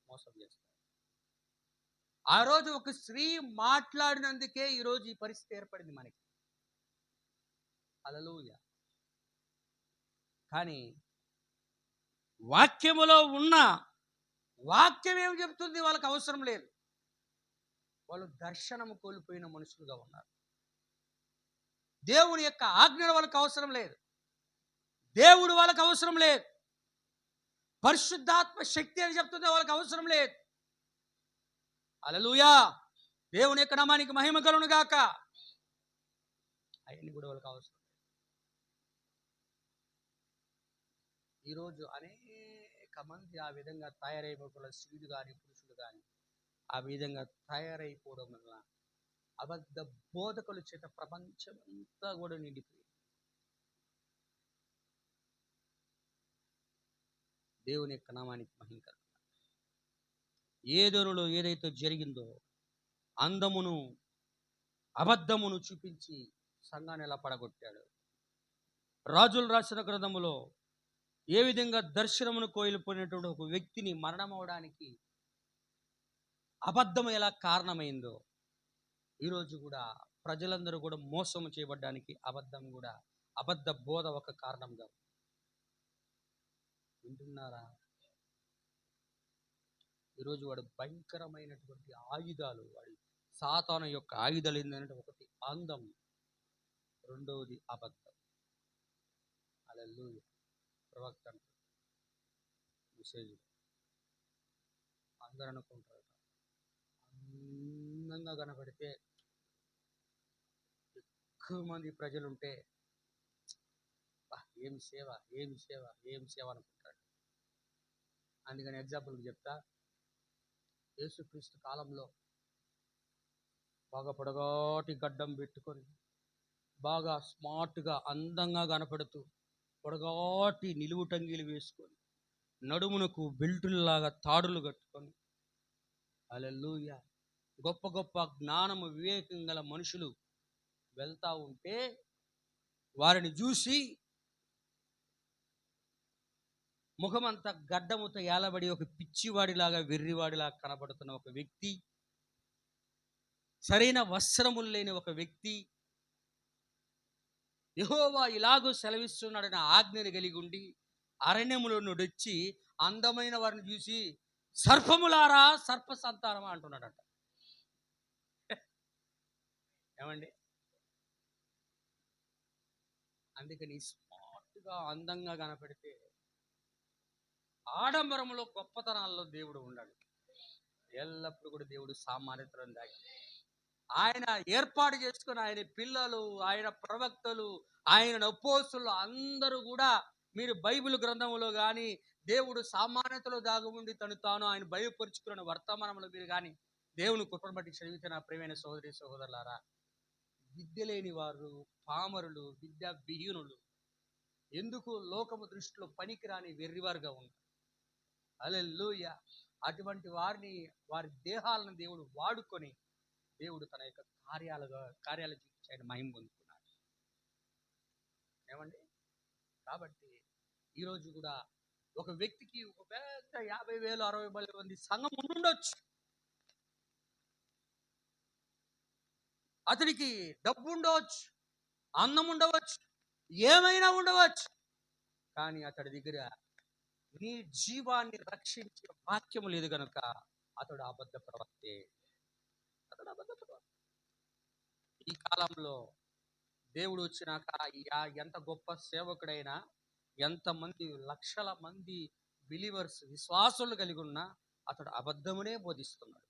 మోసం చేస్తారు. ఆ రోజు ఒక స్త్రీ మాట్లాడినందుకే ఈరోజు ఈ పరిస్థితి ఏర్పడింది మనకి. హల్లెలూయా. కానీ వాక్యములో ఉన్న వాక్యం ఏమి చెప్తుంది వాళ్ళకి అవసరం లేదు. వాళ్ళు దర్శనము కోల్పోయిన మనుషులుగా ఉన్నారు. దేవుని యొక్క ఆజ్ఞలు వాళ్ళకి అవసరం లేదు, దేవుడు వాళ్ళకి అవసరం లేదు, పరిశుద్ధాత్మ శక్తి అని చెప్తుంది వాళ్ళకి అవసరం లేదు. హల్లెలూయా. దేవుని యొక్క నామానికి మహిమ కలుగును గాక. అవన్నీ కూడా వాళ్ళకి అవసరం. ఈరోజు అనేక మంది ఆ విధంగా తయారైపోతున్న స్త్రీలు కానీ పురుషులు కానీ ఆ విధంగా తయారైపోవడం వల్ల అబద్ధ బోధకుల చేత ప్రపంచమంతా కూడా నిండిపోయింది. దేవుని యొక్క నామానికి మహిమ కలుగును. ఏదోనులో ఏదైతే జరిగిందో అందమును అబద్ధమును చూపించి సంఘాన్ని ఎలా పడగొట్టాడు. రాజులు రాసిన గ్రంథములో ఏ విధంగా దర్శనమును కోల్పోయినటువంటి ఒక వ్యక్తిని మరణం అవడానికి అబద్ధం ఎలా కారణమైందో ఈరోజు కూడా ప్రజలందరూ కూడా మోసం చేయబడ్డానికి అబద్ధం కూడా, అబద్ధ బోధ ఒక కారణంగా. వింటున్నారా? ఈరోజు వాడు భయంకరమైనటువంటి ఆయుధాలు, వాడి సాతాను యొక్క ఆయుధాలు ఏంటంటే ఒకటి అందం, రెండవది అబద్ధం. హల్లెలూయా. ప్రవక్త మెసేజ్ అందరూ అనుకుంటారు అందంగా కనబడితే ఎక్కువ మంది ప్రజలుంటే ఏం సేవ ఏం సేవ ఏం సేవ అనుకుంటాడు. అందుకని ఎగ్జాంపుల్కి చెప్తా, యేసుక్రీస్తు కాలంలో బాగా పొడగాటి గడ్డం పెట్టుకొని బాగా స్మార్ట్గా అందంగా కనపడుతూ పొడగాటి నిలువు టంగీలు వేసుకొని నడుమునకు బెల్టుల్లాగా తాడులు కట్టుకొని, హల్లెలూయా, గొప్ప గొప్ప జ్ఞానము వివేకం గల మనుషులు వెళ్తా ఉంటే వారిని చూసి ముఖమంతా గడ్డముతో ఏలబడి ఒక పిచ్చివాడిలాగా వెర్రివాడిలాగా కనబడుతున్న ఒక వ్యక్తి, సరైన వస్త్రములు లేని ఒక వ్యక్తి, యెహోవా ఇలాగూ సెలవిస్తున్నాడని ఆజ్ఞను కలిగి ఉండి అరణ్యములో నుండొచ్చి అందమైన వారిని చూసి సర్పములారా సర్ప సంతానమా అంటున్నాడట. ఏమండి? అందుకని స్మార్ట్గా అందంగా కనపెడితే ఆడంబరములో గొప్పతనాల్లో దేవుడు ఉన్నాడు. ఎల్లప్పుడూ కూడా దేవుడు సామాన్యతలను దాగి ఆయన ఏర్పాటు చేసుకుని ఆయన పిల్లలు, ఆయన ప్రవక్తలు, ఆయన అపోస్తులు అందరూ కూడా మీరు బైబిల్ గ్రంథంలో కానీ దేవుడు సామాన్యతలో దాగుండి తను తాను ఆయన బయలుపరుచుకున్న వర్తమానంలో మీరు కానీ దేవుని కృపను బట్టి చదివితే నా ప్రియమైన సోదరి సహోదరులారా, విద్య లేని వారు, పామరులు, విద్యా విహీనులు, ఎందుకు లోకము దృష్టిలో పనికిరాని వెర్రివారుగా ఉన్నారు. హల్లెలూయా. అటువంటి వారిని, వారి దేహాలను దేవుడు వాడుకొని దేవుడు తన యొక్క కార్యాలు చూపించి ఆయన మహిమ పొందుకున్నాడు. ఏమండి? కాబట్టి ఈరోజు కూడా ఒక వ్యక్తికి ఒక పెద్ద 50,000 60,000 మంది సంఘం ఉండొచ్చు, అతనికి డబ్బు ఉండవచ్చు, అందం ఉండవచ్చు, ఏమైనా ఉండవచ్చు, కానీ అతడి దగ్గర నీ జీవాన్ని రక్షించే వాక్యము లేదు కనుక అతడు అబద్ధ ప్రవక్తే. అతడు అబద్ధ ప్రవక్త. ఈ కాలంలో దేవుడు వచ్చినాక ఎంత గొప్ప సేవకుడైనా, ఎంతమంది లక్షల మంది బిలీవర్స్ విశ్వాసులు కలిగి ఉన్నా అతడు అబద్ధమునే బోధిస్తున్నాడు.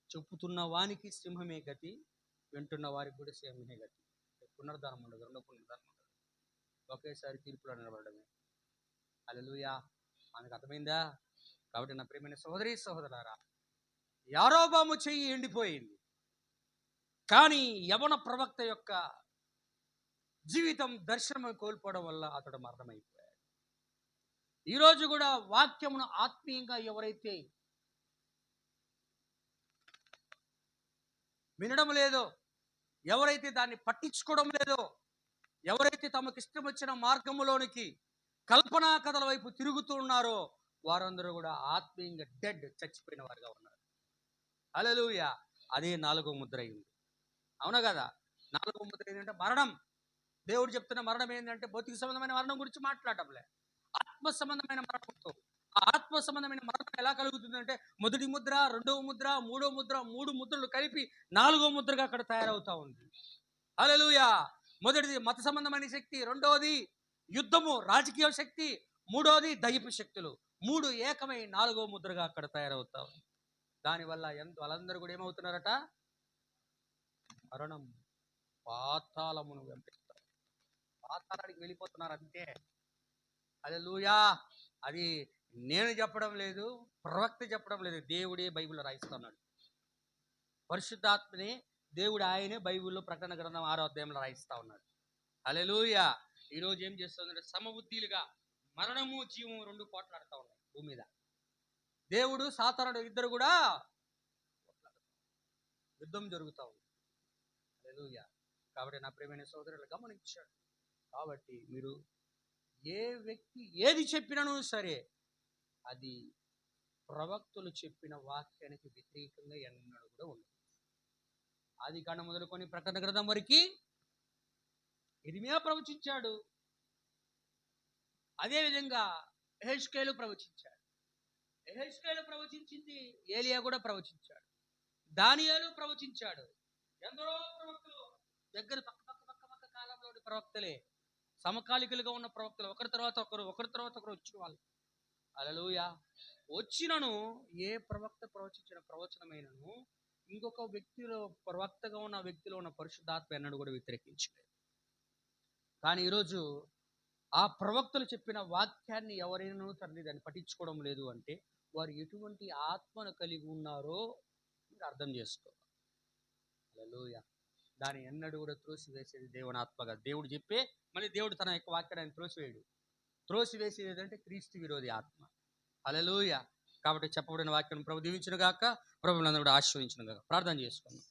చెప్పుతున్న వానికి సింహమే గతి, వింటున్న వారికి కూడా సింహమే గతి. పునరుద్ధానం ఉండదు, రెండో పునరుద్ధానం ఉండదు, ఒకేసారి తీర్పులో నిలబడమే. హల్లెలూయా. మనకు అర్థమైందా? కాబట్టి నా ప్రియమైన సహోదరి సహోదరులారా, యారోబాము చెయ్యి ఎండిపోయింది, కానీ యవన ప్రవక్త యొక్క జీవితం దర్శనం కోల్పోవడం వల్ల అతడు మరణమైపోయాడు. ఈరోజు కూడా వాక్యమును ఆత్మీయంగా ఎవరైతే వినడం లేదో, ఎవరైతే దాన్ని పట్టించుకోవడం లేదో, ఎవరైతే తమకు ఇష్టం వచ్చిన మార్గములోనికి కల్పనా కథల వైపు తిరుగుతూ ఉన్నారో వారందరూ కూడా ఆత్మీయంగా చచ్చిపోయిన వారుగా ఉన్నారు. హల్లెలూయా. అదే 4వ ముద్ర అయింది. అవునా కదా? 4వ ముద్ర ఏంటంటే మరణం. దేవుడు చెప్తున్న మరణం ఏంటంటే భౌతిక సంబంధమైన మరణం గురించి మాట్లాడటంలే, ఆత్మ సంబంధమైన మరణంతో. ఆ ఆత్మ సంబంధమైన మరణం ఎలా కలుగుతుందంటే మొదటి ముద్ర, రెండవ ముద్ర, మూడవ ముద్ర, 3 ముద్రలు కలిపి 4వ ముద్రగా అక్కడ తయారవుతా ఉంది. హల్లెలూయా. మొదటిది మత సంబంధమైన శక్తి, రెండవది యుద్ధము రాజకీయ శక్తి, మూడవది దైవ శక్తులు, 3 ఏకమై 4వ ముద్రగా అక్కడ తయారవుతా ఉంది. దానివల్ల వాళ్ళందరూ కూడా ఏమవుతున్నారట? మరణం, పాతాళమును వెంబడిస్తారు, పాతాళానికి వెళ్ళిపోతున్నారు అంతే. హల్లెలూయా. అది నేను చెప్పడం లేదు, ప్రవక్త చెప్పడం లేదు, దేవుడే బైబిల్లో రాయిస్తున్నాడు. పరిశుద్ధాత్మనే దేవుడు ఆయనే బైబిల్లో ప్రకటన గ్రంథం 6వ అధ్యాయంలో రాయిస్తా ఉన్నాడు. హల్లెలూయా. ఈరోజు ఏం చేస్తుందంటే సమబుద్ధిలుగా మరణము జీవము 2 పోట్లాడుతూ ఉన్నాయి భూమి మీద. దేవుడు సాతానుడు ఇద్దరు కూడా యుద్ధం జరుగుతూ ఉంది. హల్లెలూయా. కాబట్టి నా ప్రియమైన సోదరులు గమనించాడు. కాబట్టి మీరు ఏ వ్యక్తి ఏది చెప్పినను సరే అది ప్రవక్తలు చెప్పిన వాక్యానికి వ్యతిరేకంగా ఎన్నడూ కూడా ఉండదు. ఆది కాండం మొదలుకొని ప్రకటన గ్రంథం వరకు ఇర్మియా ప్రవచించాడు, అదేవిధంగా యెహెజ్కేలు ప్రవచించాడు, యెహెజ్కేలు ప్రవచించింది ఏలియా కూడా ప్రవచించాడు, దానియేలు ప్రవచించాడు. ఎందరో ప్రవక్తలు దగ్గర పక్క కాలంలోని ప్రవక్తలే, సమకాలికులుగా ఉన్న ప్రవక్తలు, ఒకరి తర్వాత ఒకరు వచ్చిన వాళ్ళు. హల్లెలూయా. వచ్చినను ఏ ప్రవక్త ప్రవచించిన ప్రవచనమైనను ఇంకొక వ్యక్తిలో, ప్రవక్తగా ఉన్న వ్యక్తిలో ఉన్న పరిశుద్ధాత్మ ఎన్నడూ కూడా వ్యతిరేకించలేదు. కానీ ఈరోజు ఆ ప్రవక్తలు చెప్పిన వాక్యాన్ని ఎవరైనా తండ్రి దాన్ని పట్టించుకోవడం లేదు అంటే వారు ఎటువంటి ఆత్మను కలిగి ఉన్నారో మీరు అర్థం చేసుకోవాలి. హల్లెలూయా. దాన్ని ఎన్నడూ కూడా త్రోసివేసేది దేవుని ఆత్మగా. దేవుడు చెప్పే మళ్ళీ దేవుడు తన యొక్క వాక్యాన్ని త్రోసివేయడు. త్రోసివేసేది ఏంటంటే క్రీస్తు విరోధి ఆత్మ. హల్లెలూయా. కాబట్టి చెప్పబడిన వాక్యం ప్రభు దీవించును గాక, ప్రభువులందరూ కూడా ఆశీర్వదించును గాక. ప్రార్థన చేసుకుందాం.